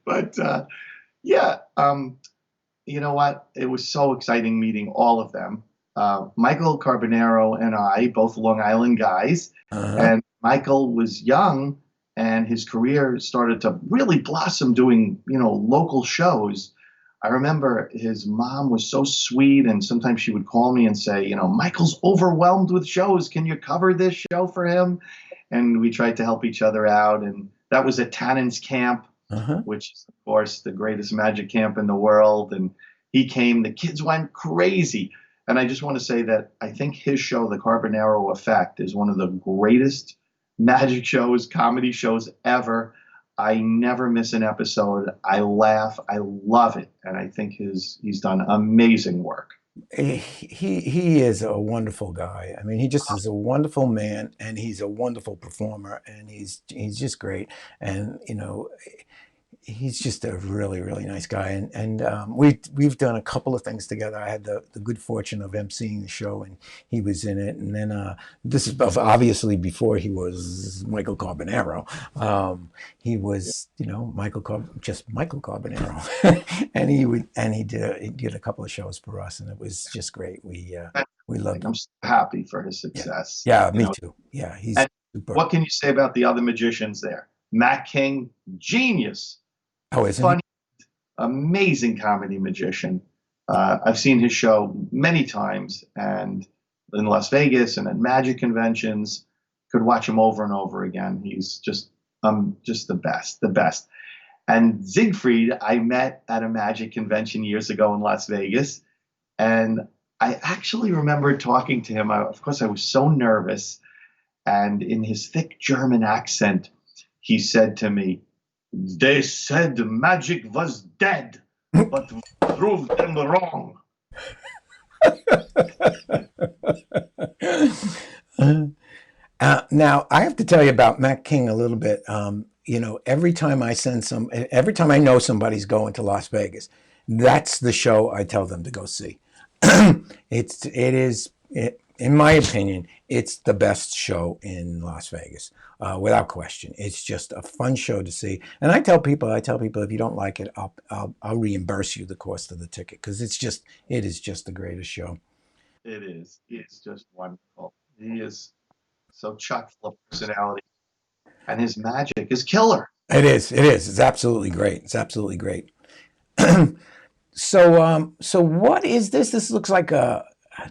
Speaker 7: But you know what? It was so exciting meeting all of them. Michael Carbonaro and I, both Long Island guys, and Michael was young and his career started to really blossom doing, local shows. I remember his mom was so sweet, and sometimes she would call me and say, Michael's overwhelmed with shows. Can you cover this show for him? And we tried to help each other out. And that was at Tannen's camp, which is, of course, the greatest magic camp in the world. And he came, the kids went crazy. And I just want to say that I think his show, The Carbonaro Effect, is one of the greatest magic shows, comedy shows ever. I never miss an episode. I laugh. I love it. And I think he's done amazing work.
Speaker 1: He is a wonderful guy. I mean, he just is a wonderful man, and he's a wonderful performer, and he's just great. And he's just a really, really nice guy. And we've done a couple of things together. I had the good fortune of emceeing the show, and he was in it. And then this is obviously before he was Michael Carbonaro. He was, Michael Carbonaro, and he did a couple of shows for us, and it was just great. We loved him.
Speaker 7: I'm so happy for his success.
Speaker 1: Yeah, me too. Yeah, he's super.
Speaker 7: What can you say about the other magicians there? Matt King, genius.
Speaker 1: Oh, isn't
Speaker 7: funny, amazing comedy magician. I've seen his show many times, and in Las Vegas and at magic conventions. Could watch him over and over again. He's just the best. And Siegfried, I met at a magic convention years ago in Las Vegas, And I actually remember talking to him. Of course, I was so nervous. And in his thick German accent, he said to me, "They said magic was dead, but proved them wrong."
Speaker 1: Now I have to tell you about Mac King a little bit. Every time I know somebody's going to Las Vegas, that's the show I tell them to go see. In my opinion, it's the best show in Las Vegas, without question. It's just a fun show to see. And I tell people, if you don't like it, I'll reimburse you the cost of the ticket, because it is just the greatest show.
Speaker 7: It is. It's just wonderful. He is so chock full of personality, and his magic is killer.
Speaker 1: It is. It's absolutely great. So what is this? This looks like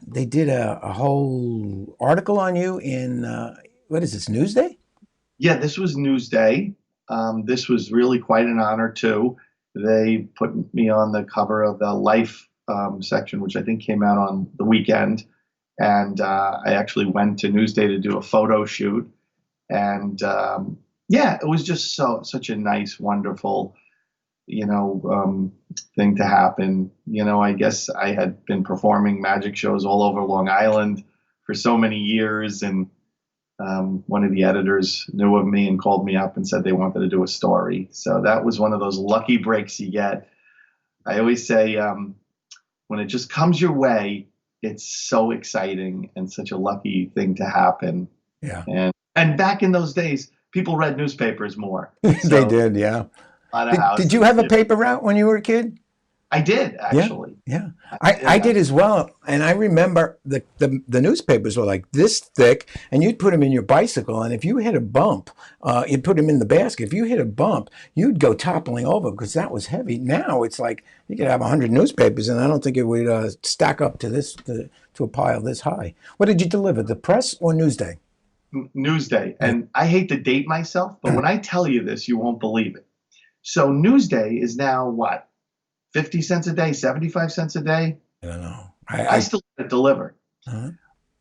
Speaker 1: they did a whole article on you in, what is this, Newsday?
Speaker 7: Yeah, this was Newsday. This was really quite an honor, too. They put me on the cover of the Life section, which I think came out on the weekend. And I actually went to Newsday to do a photo shoot. And it was just such a nice, wonderful, thing to happen. I guess I had been performing magic shows all over Long Island for so many years. And one of the editors knew of me and called me up and said they wanted to do a story. So that was one of those lucky breaks you get. I always say, when it just comes your way, it's so exciting and such a lucky thing to happen.
Speaker 1: Yeah.
Speaker 7: And back in those days, people read newspapers more.
Speaker 1: They did, yeah. Did you have a paper route when you were a kid?
Speaker 7: I did, actually.
Speaker 1: Yeah. I did as well. And I remember the newspapers were like this thick, and you'd put them in your bicycle. And if you hit a bump, you'd put them in the basket. If you hit a bump, you'd go toppling over because that was heavy. Now it's like you could have 100 newspapers, and I don't think it would stack up to a pile this high. What did you deliver, the Press or Newsday?
Speaker 7: Newsday. And I hate to date myself, but when I tell you this, you won't believe it. So Newsday is now what? 50 cents a day, 75 cents a day?
Speaker 1: I don't know.
Speaker 7: I still get it delivered.
Speaker 1: Uh-huh.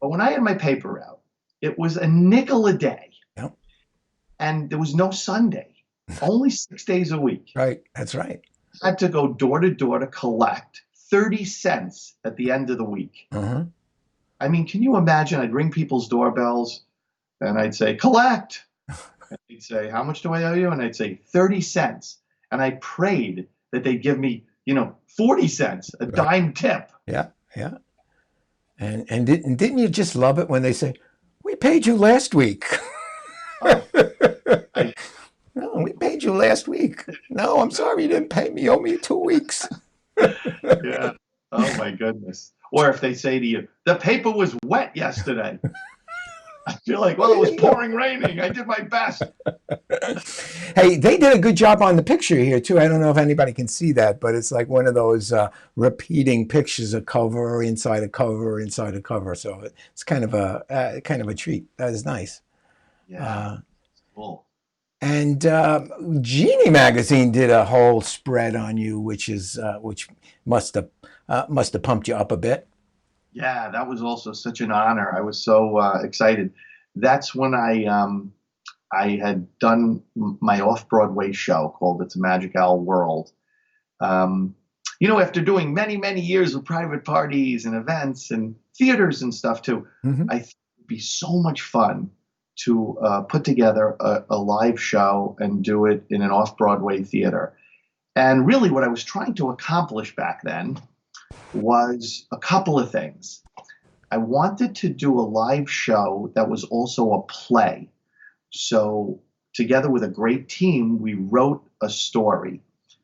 Speaker 7: But when I had my paper route, it was a nickel a day.
Speaker 1: Yep.
Speaker 7: And there was no Sunday, only 6 days a week.
Speaker 1: Right. That's right.
Speaker 7: I had to go door to door to collect 30 cents at the end of the week.
Speaker 1: Uh-huh.
Speaker 7: I mean, can you imagine? I'd ring people's doorbells and I'd say, collect. And they'd say, how much do I owe you? And I'd say 30 cents. And I prayed that they'd give me, 40 cents, a dime tip.
Speaker 1: Yeah, yeah. And didn't you just love it when they say, we paid you last week? No, we paid you last week. No, I'm sorry you didn't pay me. You owe me 2 weeks.
Speaker 7: Yeah. Oh, my goodness. Or if they say to you, the paper was wet yesterday. I feel like, well, it was pouring raining. I did my best.
Speaker 1: Hey, they did a good job on the picture here, too. I don't know if anybody can see that, but it's like one of those repeating pictures, a cover inside a cover inside a cover. So it's kind of a treat. That is nice.
Speaker 7: Yeah. Cool.
Speaker 1: And Genie Magazine did a whole spread on you, which must have pumped you up a bit.
Speaker 7: Yeah, that was also such an honor. I was so excited. That's when I had done my off-Broadway show called It's a Magic Al World. After doing many, many years of private parties and events and theaters and stuff too,
Speaker 1: Mm-hmm.
Speaker 7: I thought it would be so much fun to put together a live show and do it in an off-Broadway theater. And really what I was trying to accomplish back then was a couple of things. I wanted to do a live show that was also a play. So together with a great team, we wrote a story.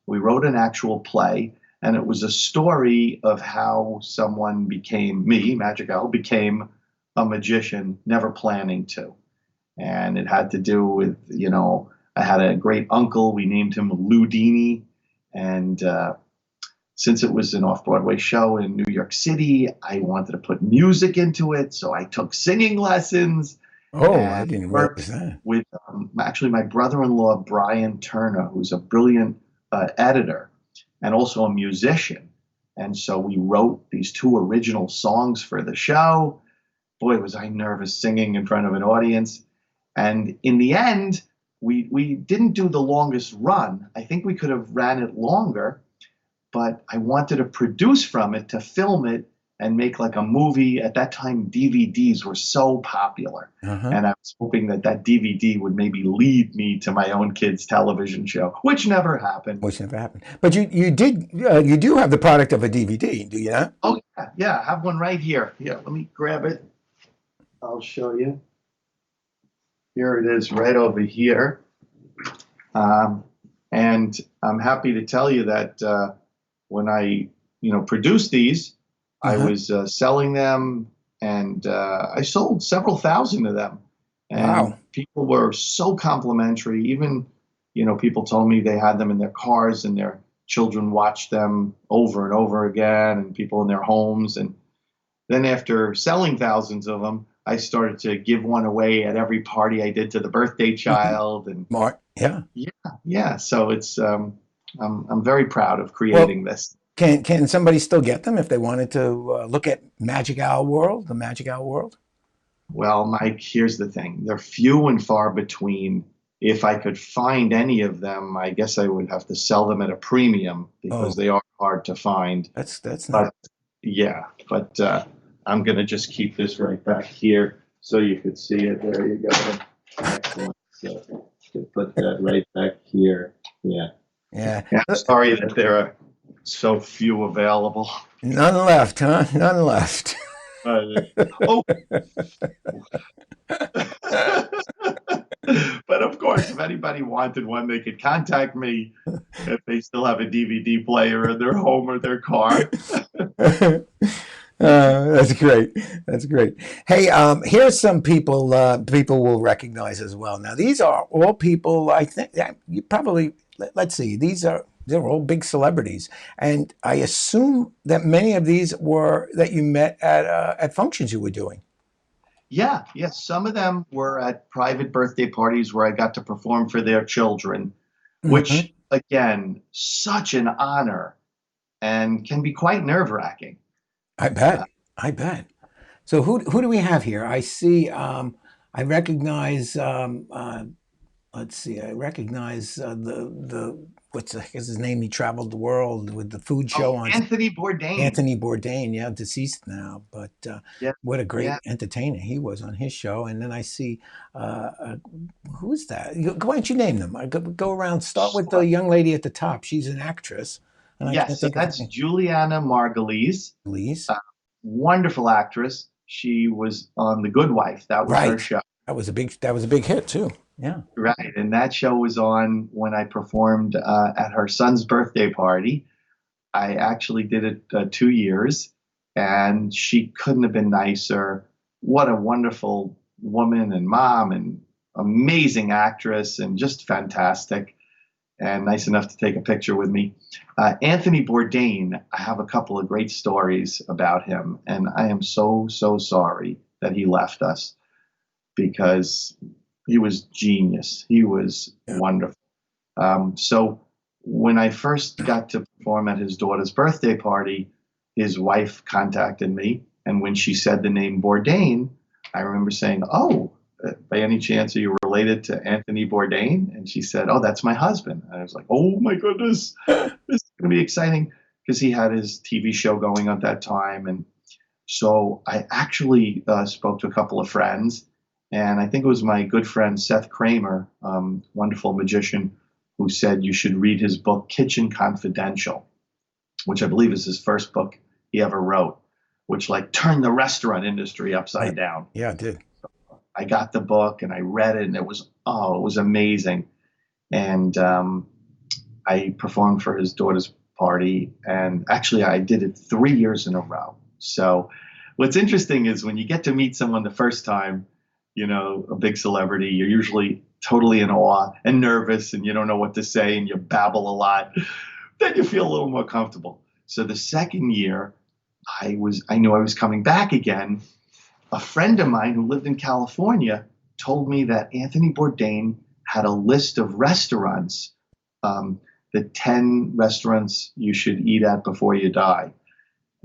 Speaker 7: We wrote an actual play, and it was a story of how someone me, Magic Al, became a magician, never planning to. And it had to do with, I had a great uncle. We named him Ludini. And since it was an off-Broadway show in New York City, I wanted to put music into it. So I took singing lessons.
Speaker 1: Oh, I didn't realize that.
Speaker 7: With actually my brother-in-law, Brian Turner, who's a brilliant editor and also a musician. And so we wrote these 2 original songs for the show. Boy, was I nervous singing in front of an audience. And in the end, we didn't do the longest run. I think we could have ran it longer, but I wanted to produce from it, to film it and make like a movie. At that time, DVDs were so popular. And I was hoping that that DVD would maybe lead me to my own kids' television show, which never happened.
Speaker 1: But you do have the product of a DVD, do you not?
Speaker 7: Oh, yeah. I have one right here. Yeah, let me grab it. I'll show you. Here it is right over here. And I'm happy to tell you that when I, produced these, I was selling them, and I sold several thousand of them. And people were so complimentary. Even, people told me they had them in their cars and their children watched them over and over again, and people in their homes. And then after selling thousands of them, I started to give one away at every party I did to the birthday child. And yeah. So it's I'm very proud of creating this.
Speaker 1: Can somebody still get them if they wanted to look at Magic Al World, the Magic Al World?
Speaker 7: Well, Mike, here's the thing: they're few and far between. If I could find any of them, I guess I would have to sell them at a premium because they are hard to find.
Speaker 1: That's not.
Speaker 7: But I'm going to just keep this right back here so you could see it. There you go. Excellent. So put that right back here. Yeah. Sorry that there are so few available.
Speaker 1: None left, huh? None left.
Speaker 7: But of course, if anybody wanted one, they could contact me if they still have a DVD player in their home or their car.
Speaker 1: That's great. That's great. Hey, here's some people people will recognize as well. Now, these are all people, I think, you probably, let's see, they're all big celebrities. And I assume that many of these were that you met at functions you were doing.
Speaker 7: Yeah. Some of them were at private birthday parties where I got to perform for their children, which, again, such an honor and can be quite nerve-wracking.
Speaker 1: I bet. So who do we have here? I see. I recognize. Let's see. I recognize the what's his name? He traveled the world with the food show on.
Speaker 7: Anthony Bourdain.
Speaker 1: Anthony Bourdain, deceased now, but what a great entertainer he was on his show. And then I see. Who's that? Why don't you name them? I go around. Start with the young lady at the top. She's an actress.
Speaker 7: So that's Juliana Margulies. Wonderful actress. She was on The Good Wife. That was her show. That was a big hit too. Yeah. Right. And that show was on when I performed at her son's birthday party. I actually did it 2 years, and she couldn't have been nicer. What a wonderful woman and mom and amazing actress and just fantastic. And nice enough to take a picture with me. Anthony Bourdain, I have a couple of great stories about him, and I am so sorry that he left us because he was genius. He was wonderful. So when I first got to perform at his daughter's birthday party, his wife contacted me, and when she said the name Bourdain, I remember saying, "Oh, by any chance, are you related to Anthony Bourdain?" And she said, "Oh, that's my husband." And I was like, "Oh my goodness, this is going to be exciting," because he had his TV show going at that time. And so I actually spoke to a couple of friends, and I think it was my good friend Seth Kramer, wonderful magician, who said you should read his book, Kitchen Confidential, which I believe is his first book he ever wrote, which turned the restaurant industry upside down.
Speaker 1: Yeah, it did.
Speaker 7: I got the book and I read it, and it was amazing. And I performed for his daughter's party, and actually I did it 3 years in a row. So what's interesting is when you get to meet someone the first time, a big celebrity, you're usually totally in awe and nervous, and you don't know what to say, and you babble a lot. Then you feel a little more comfortable. So the second year, I knew I was coming back again. A friend of mine who lived in California told me that Anthony Bourdain had a list of restaurants, the 10 restaurants you should eat at before you die.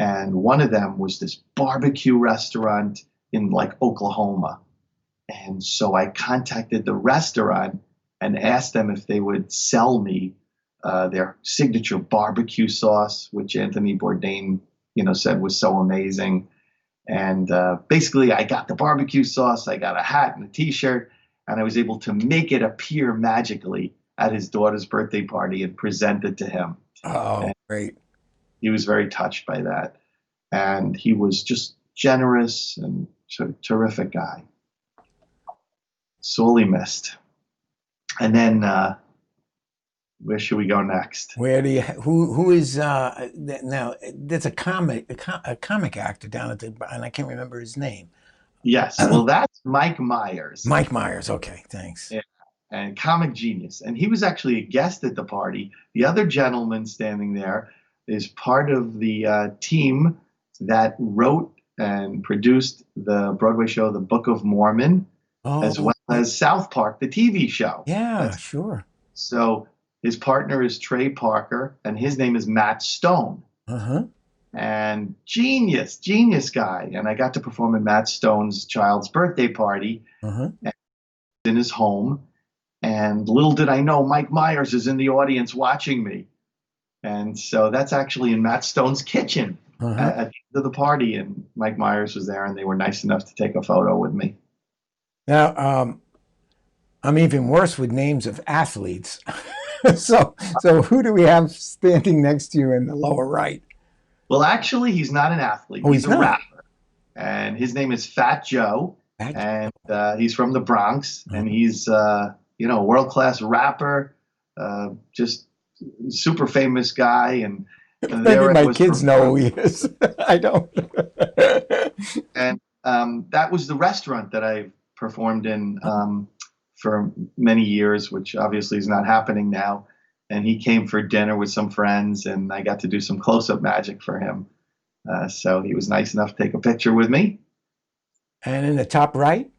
Speaker 7: And one of them was this barbecue restaurant in like Oklahoma. And so I contacted the restaurant and asked them if they would sell me their signature barbecue sauce, which Anthony Bourdain, said was so amazing. And basically, I got the barbecue sauce, I got a hat and a T-shirt, and I was able to make it appear magically at his daughter's birthday party and present it to him.
Speaker 1: Oh,
Speaker 7: and
Speaker 1: great.
Speaker 7: He was very touched by that. And he was just generous and terrific guy. Sorely missed. And then where should we go next?
Speaker 1: Where do you? Who is now? There's a comic actor down at the, and I can't remember his name.
Speaker 7: Yes, well, that's Mike Myers.
Speaker 1: Mike Myers. Okay, thanks.
Speaker 7: Yeah, and comic genius, and he was actually a guest at the party. The other gentleman standing there is part of the team that wrote and produced the Broadway show, The Book of Mormon, as well as South Park, the TV show.
Speaker 1: Yeah, sure.
Speaker 7: So his partner is Trey Parker, and his name is Matt Stone. And genius guy. And I got to perform at Matt Stone's child's birthday party in his home. And little did I know, Mike Myers is in the audience watching me. And so that's actually in Matt Stone's kitchen at the end of the party. And Mike Myers was there, and they were nice enough to take a photo with me.
Speaker 1: Now, I'm even worse with names of athletes. So who do we have standing next to you in the lower right?
Speaker 7: Well, actually, he's not an athlete.
Speaker 1: Oh,
Speaker 7: he's a
Speaker 1: not?
Speaker 7: rapper. And his name is Fat Joe. And he's from the Bronx. And he's, a world-class rapper, just super famous guy. And
Speaker 1: maybe my kids know who he is. I don't.
Speaker 7: And that was the restaurant that I performed in for many years, which obviously is not happening now. And he came for dinner with some friends, and I got to do some close-up magic for him. So he was nice enough to take a picture with me.
Speaker 1: And in the top right?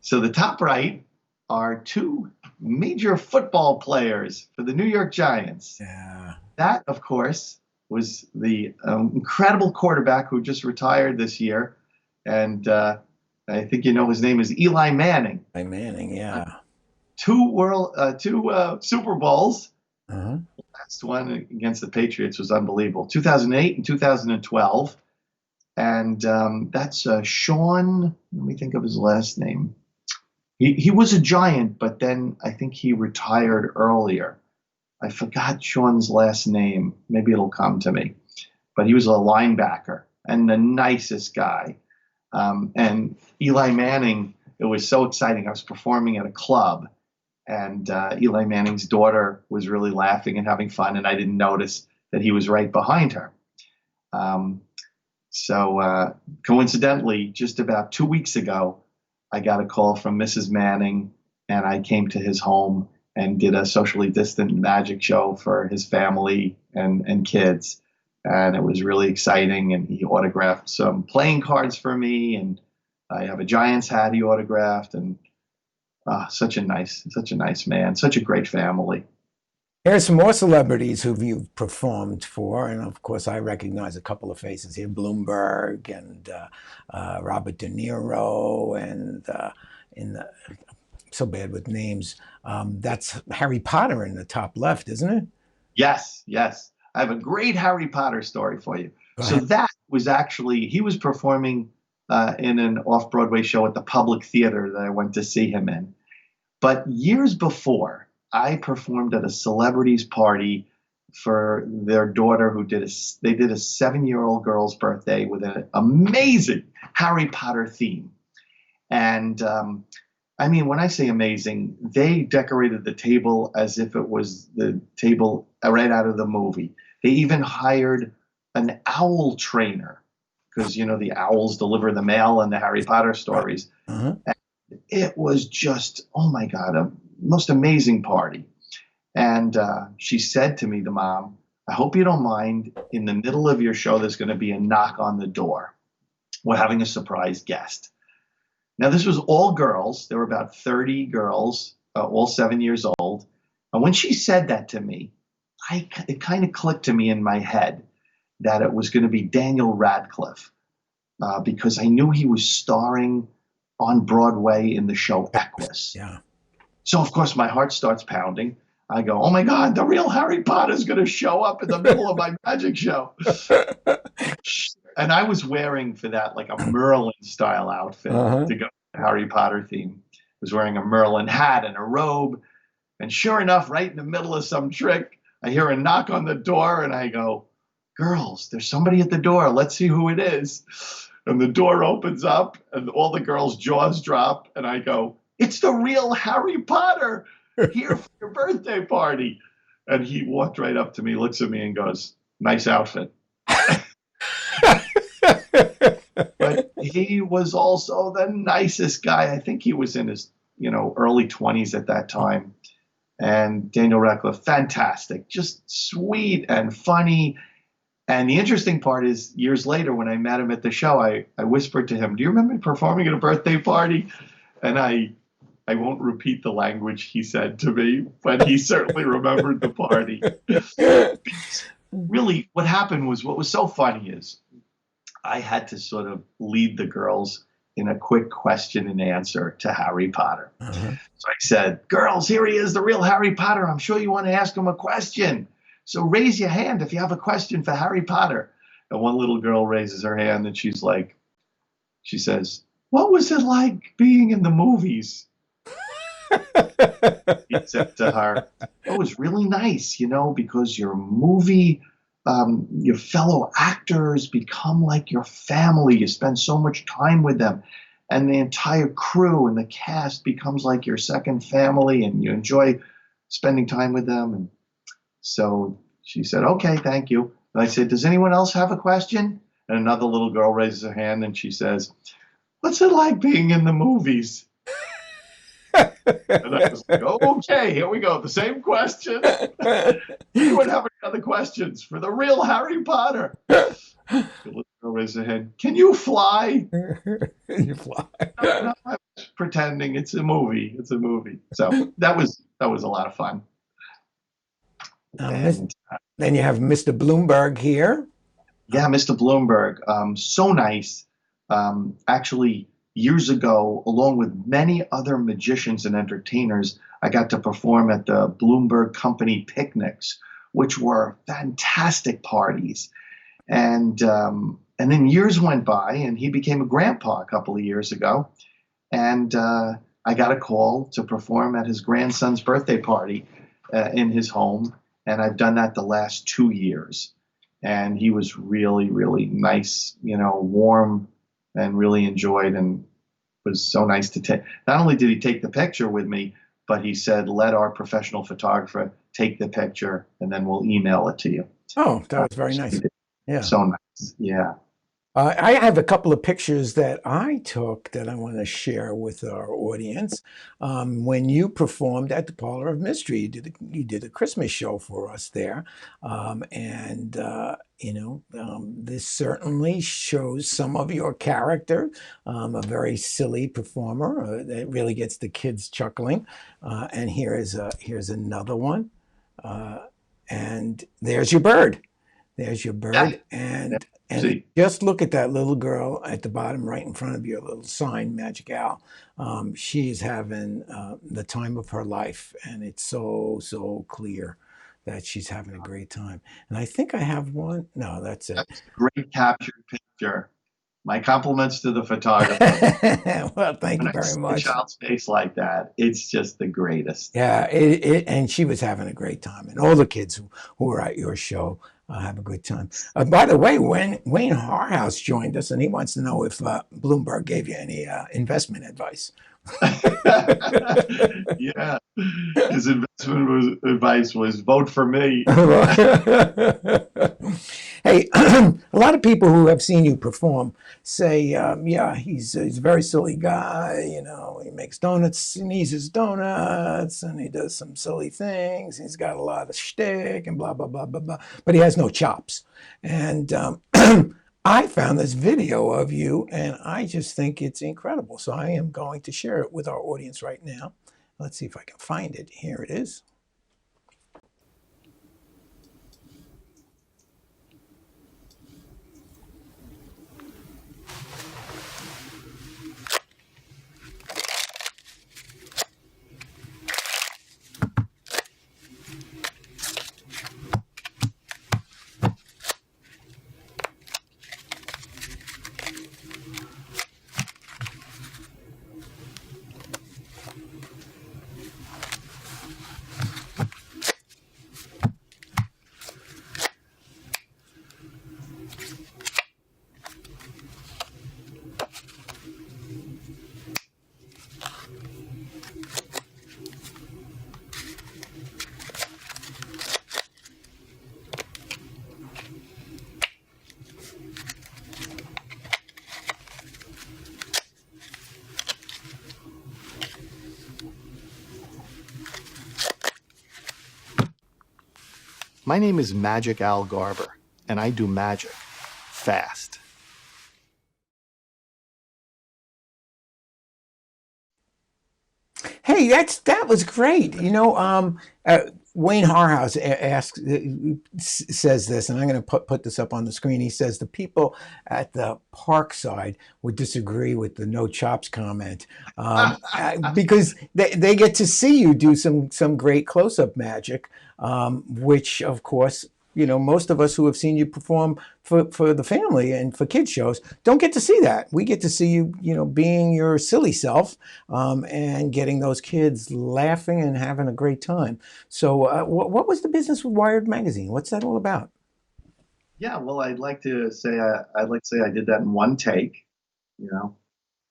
Speaker 7: So the top right are two major football players for the New York Giants.
Speaker 1: Yeah.
Speaker 7: That, of course, was the incredible quarterback who just retired this year. And I think his name is Eli Manning.
Speaker 1: Eli Manning, yeah.
Speaker 7: Two Super Bowls. The last one against the Patriots was unbelievable. 2008 and 2012. And that's Sean. Let me think of his last name. He was a Giant, but then I think he retired earlier. I forgot Sean's last name. Maybe it'll come to me. But he was a linebacker and the nicest guy. And Eli Manning, it was so exciting. I was performing at a club, and Eli Manning's daughter was really laughing and having fun, and I didn't notice that he was right behind her. So coincidentally, just about 2 weeks ago, I got a call from Mrs. Manning, and I came to his home and did a socially distant magic show for his family and kids. And it was really exciting, and he autographed some playing cards for me, and I have a Giants hat he autographed, and such a nice man, such a great family.
Speaker 1: Here's some more celebrities who you've performed for, and of course I recognize a couple of faces here: Bloomberg and Robert De Niro, and so bad with names. That's Harry Potter in the top left, isn't it?
Speaker 7: Yes. I have a great Harry Potter story for you. So that was actually, he was performing in an off-Broadway show at the Public Theater that I went to see him in. But years before, I performed at a celebrity's party for their daughter they did a 7-year-old girl's birthday with an amazing Harry Potter theme. And I mean, when I say amazing, they decorated the table as if it was the table right out of the movie. They even hired an owl trainer because, the owls deliver the mail in the Harry Potter stories. And it was just, oh my God, a most amazing party. And she said to me, the mom, I hope you don't mind, in the middle of your show, there's going to be a knock on the door. We're having a surprise guest. Now, this was all girls. There were about 30 girls, all 7 years old. And when she said that to me, it kind of clicked to me in my head that it was going to be Daniel Radcliffe because I knew he was starring on Broadway in the show Equus.
Speaker 1: Yeah.
Speaker 7: So, of course, my heart starts pounding. I go, oh, my God, the real Harry Potter's going to show up in the middle of my magic show. And I was wearing for that like a Merlin-style outfit to go to the Harry Potter theme. I was wearing a Merlin hat and a robe. And sure enough, right in the middle of some trick, I hear a knock on the door, and I go, girls, there's somebody at the door. Let's see who it is. And the door opens up, and all the girls' jaws drop, and I go, it's the real Harry Potter here for your birthday party. And he walked right up to me, looks at me, and goes, nice outfit. But he was also the nicest guy. I think he was in his, early 20s at that time. And Daniel Radcliffe, fantastic, just sweet and funny. And the interesting part is, years later, when I met him at the show, I whispered to him, do you remember performing at a birthday party? And I won't repeat the language he said to me, but he certainly remembered the party. Really, what happened was, what was so funny is I had to sort of lead the girls in a quick question and answer to Harry Potter. So I said, girls, here he is, the real Harry Potter. I'm sure you want to ask him a question. So raise your hand if you have a question for Harry Potter. And one little girl raises her hand and she says, what was it like being in the movies? He said to her, it was really nice, because your movie, your fellow actors become like your family. You spend so much time with them. And the entire crew and the cast becomes like your second family, and you enjoy spending time with them. And so she said, okay, thank you. And I said, does anyone else have a question? And another little girl raises her hand and she says, what's it like being in the movies? And I was like, okay, here we go. The same question. Anyone have any other questions for the real Harry Potter? The little girl raises her hand. Can you fly?
Speaker 1: You fly.
Speaker 7: No, I'm just pretending it's a movie. It's a movie. So that was a lot of fun.
Speaker 1: Then you have Mr. Bloomberg here.
Speaker 7: Yeah, Mr. Bloomberg. So nice. Actually, years ago, along with many other magicians and entertainers, I got to perform at the Bloomberg Company picnics, which were fantastic parties. And then years went by, and he became a grandpa a couple of years ago. And I got a call to perform at his grandson's birthday party in his home. And I've done that the last 2 years. And he was really, really nice, warm, and really enjoyed, and was so nice to take. Not only did he take the picture with me, but he said, let our professional photographer take the picture, and then we'll email it to you.
Speaker 1: Oh, that was very nice. Yeah.
Speaker 7: So nice. Yeah.
Speaker 1: I have a couple of pictures that I took that I want to share with our audience. When you performed at the Parlor of Mystery, you did a Christmas show for us there. This certainly shows some of your character, a very silly performer that really gets the kids chuckling. And here's another one. And there's your bird. There's your bird.
Speaker 7: Yeah.
Speaker 1: And just look at that little girl at the bottom right in front of your little sign, Magic Al. She is having the time of her life, and it's so clear that she's having a great time. And I think I have one. No, that's it.
Speaker 7: That's a great captured picture. My compliments to the photographer.
Speaker 1: Well, thank you very much.
Speaker 7: A child's face like that, it's just the greatest.
Speaker 1: Yeah, and she was having a great time, and all the kids who were at your show have a good time. By the way, Wayne Harhouse joined us, and he wants to know if Bloomberg gave you any investment advice.
Speaker 7: Yeah, his investment advice was vote for me.
Speaker 1: Hey, a lot of people who have seen you perform say, yeah, he's a very silly guy. He makes donuts, sneezes donuts, and he does some silly things. He's got a lot of shtick and blah, blah, blah, blah, blah. But he has no chops. And I found this video of you, and I just think it's incredible. So I am going to share it with our audience right now. Let's see if I can find it. Here it is.
Speaker 8: My name is Magic Al Garber, and I do magic fast.
Speaker 1: Hey, that was great. Wayne Harhouse says this, and I'm going to put this up on the screen. He says the people at the park side would disagree with the no chops comment because they get to see you do some great close up magic, which of course, most of us who have seen you perform for the family and for kids shows don't get to see that. We get to see you, being your silly self, and getting those kids laughing and having a great time. So what was the business with Wired Magazine? What's that all about?
Speaker 7: Yeah, well, I'd like to say I did that in one take,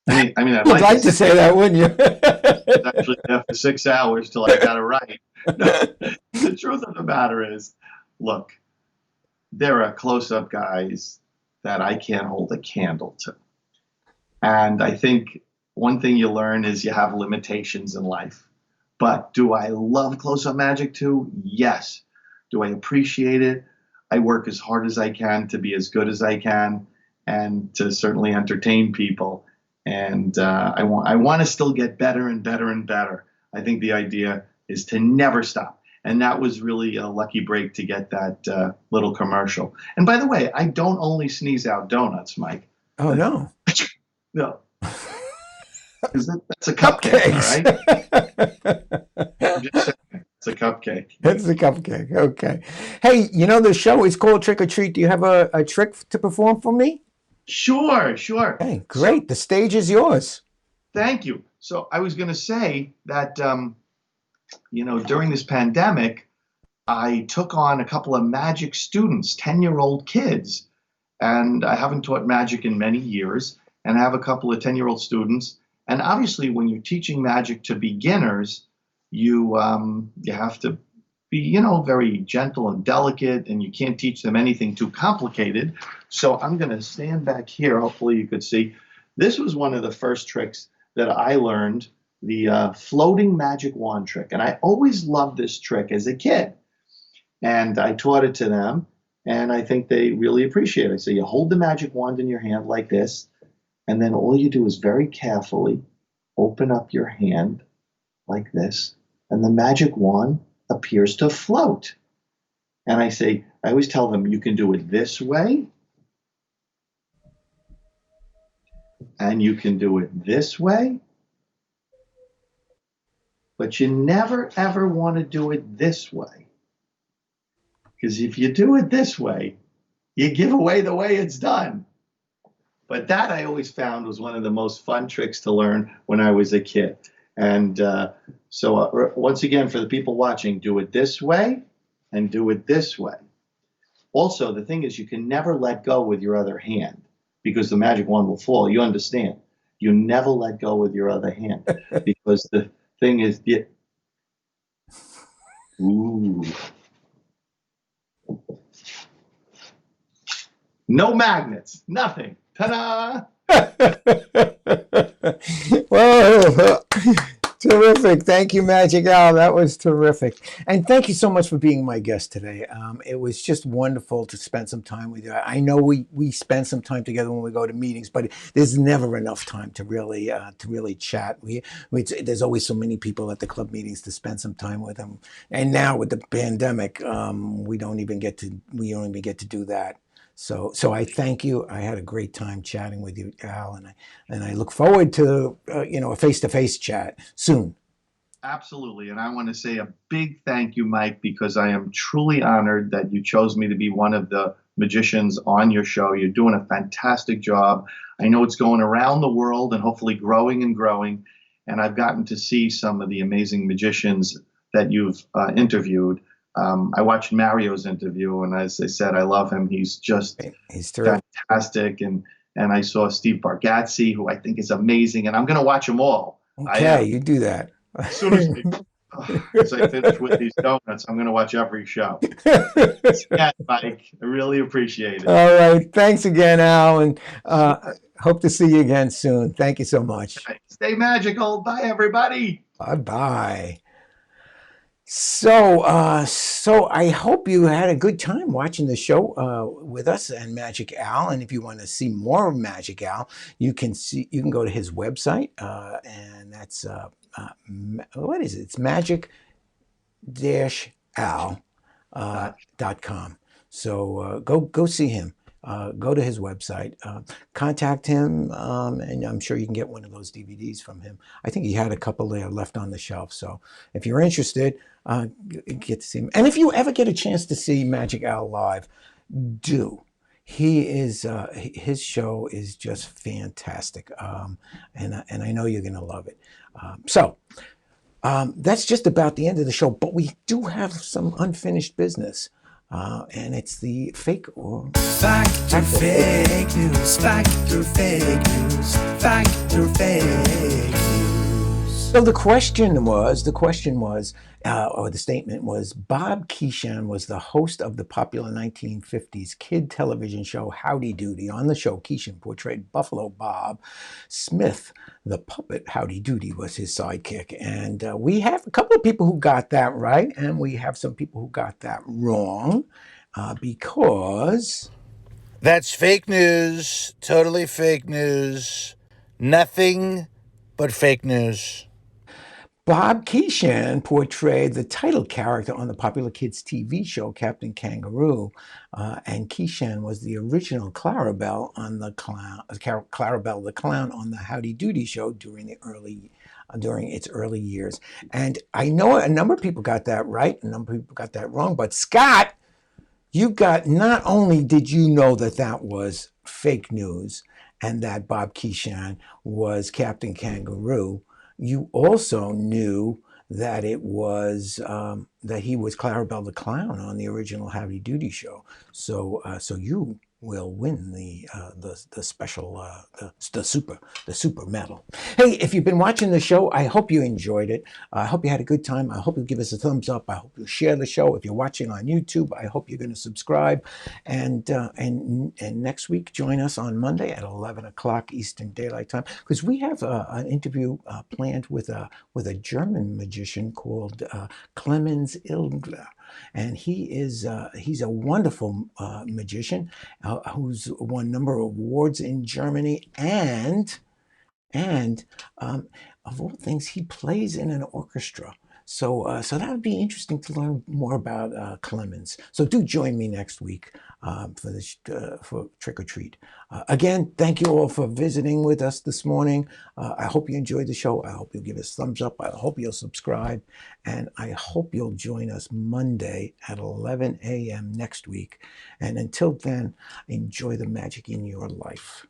Speaker 7: I'd
Speaker 1: You'd like to say that, wouldn't you?
Speaker 7: Actually there for 6 hours till I got it right. No, the truth of the matter is, look, there are close-up guys that I can't hold a candle to. And I think one thing you learn is you have limitations in life. But do I love close-up magic too? Yes. Do I appreciate it? I work as hard as I can to be as good as I can and to certainly entertain people. And I want to still get better and better and better. I think the idea is to never stop. And that was really a lucky break to get that little commercial. And by the way, I don't only sneeze out donuts, Mike.
Speaker 1: Oh, no.
Speaker 7: No. That's a cupcake, all right? I'm just saying, it's a cupcake.
Speaker 1: It's a cupcake. Okay. Hey, the show is called Trick or Treat. Do you have a trick to perform for me?
Speaker 7: Sure.
Speaker 1: Hey, great. The stage is yours.
Speaker 7: Thank you. So I was going to say that, during this pandemic, I took on a couple of magic students, 10-year-old kids, and I haven't taught magic in many years, and I have a couple of 10-year-old students. And obviously, when you're teaching magic to beginners, you have to be, very gentle and delicate, and you can't teach them anything too complicated. So I'm going to stand back here. Hopefully you could see. This was one of the first tricks that I learned, the floating magic wand trick. And I always loved this trick as a kid. And I taught it to them, and I think they really appreciate it. So you hold the magic wand in your hand like this, and then all you do is very carefully open up your hand like this, and the magic wand appears to float. And I always tell them, you can do it this way, and you can do it this way, but you never, ever want to do it this way. Because if you do it this way, you give away the way it's done. But that I always found was one of the most fun tricks to learn when I was a kid. And so once again, for the people watching, do it this way and do it this way. Also, the thing is, you can never let go with your other hand because the magic wand will fall. You understand? You never let go with your other hand because the thing is, ooh. No magnets, nothing. Ta-da!
Speaker 1: Whoa! Terrific. Thank you, Magic Al. That was terrific. And thank you so much for being my guest today. It was just wonderful to spend some time with you. I know we spend some time together when we go to meetings, but there's never enough time to really chat. There's always so many people at the club meetings to spend some time with them. And now with the pandemic, we don't even get to do that. So I thank you. I had a great time chatting with you, Al, and I look forward to a face-to-face chat soon.
Speaker 7: Absolutely, and I want to say a big thank you, Mike, because I am truly honored that you chose me to be one of the magicians on your show. You're doing a fantastic job. I know it's going around the world and hopefully growing and growing, and I've gotten to see some of the amazing magicians that you've interviewed. I watched Mario's interview, and as I said, I love him. He's fantastic. And I saw Steve Bargatze, who I think is amazing, and I'm going to watch them all.
Speaker 1: Okay, you do that.
Speaker 7: As soon as I finish with these donuts, I'm going to watch every show. Yeah, Mike, I really appreciate it.
Speaker 1: All right. Thanks again, Al, and hope to see you again soon. Thank you so much.
Speaker 7: Stay magical. Bye, everybody.
Speaker 1: Bye-bye. So I hope you had a good time watching the show with us and Magic Al. And if you want to see more of Magic Al, you can go to his website, and that's what is it? It's magic-al.com. So go see him. Go to his website, contact him, and I'm sure you can get one of those DVDs from him. I think he had a couple there left on the shelf. So if you're interested, get to see him. And if you ever get a chance to see Magic Al live, do. His show is just fantastic, and I know you're going to love it. That's just about the end of the show, but we do have some unfinished business. And it's the fake or
Speaker 5: Fact or fake news, fact or fake news, fact or fake news.
Speaker 1: So the question was, or the statement was, Bob Keeshan was the host of the popular 1950s kid television show Howdy Doody. On the show, Keeshan portrayed Buffalo Bob. Smith, the puppet Howdy Doody, was his sidekick. And we have a couple of people who got that right, and we have some people who got that wrong, because...
Speaker 9: That's fake news, totally fake news, nothing but fake news.
Speaker 1: Bob Keeshan portrayed the title character on the popular kids' TV show Captain Kangaroo, and Keeshan was the original Clarabelle Clarabelle the Clown on the Howdy Doody show during its early years. And I know a number of people got that right, a number of people got that wrong, but Scott, not only did you know that was fake news and that Bob Keeshan was Captain Kangaroo, you also knew that it was that he was Clarabelle the Clown on the original Howdy Doody show. So you will win the special the super medal. Hey, if you've been watching the show, I hope you enjoyed it. I hope you had a good time. I hope you give us a thumbs up. I hope you share the show. If you're watching on YouTube, I hope you're going to subscribe. And next week, join us on Monday at 11 o'clock Eastern Daylight Time, because we have an interview planned with a German magician called Clemens Ilgler. And he's a wonderful magician who's won a number of awards in Germany, and of all things, he plays in an orchestra. So that would be interesting to learn more about Clemens. So do join me next week for Trick or Treat. Again, thank you all for visiting with us this morning. I hope you enjoyed the show. I hope you'll give us a thumbs up. I hope you'll subscribe. And I hope you'll join us Monday at 11 a.m. next week. And until then, enjoy the magic in your life.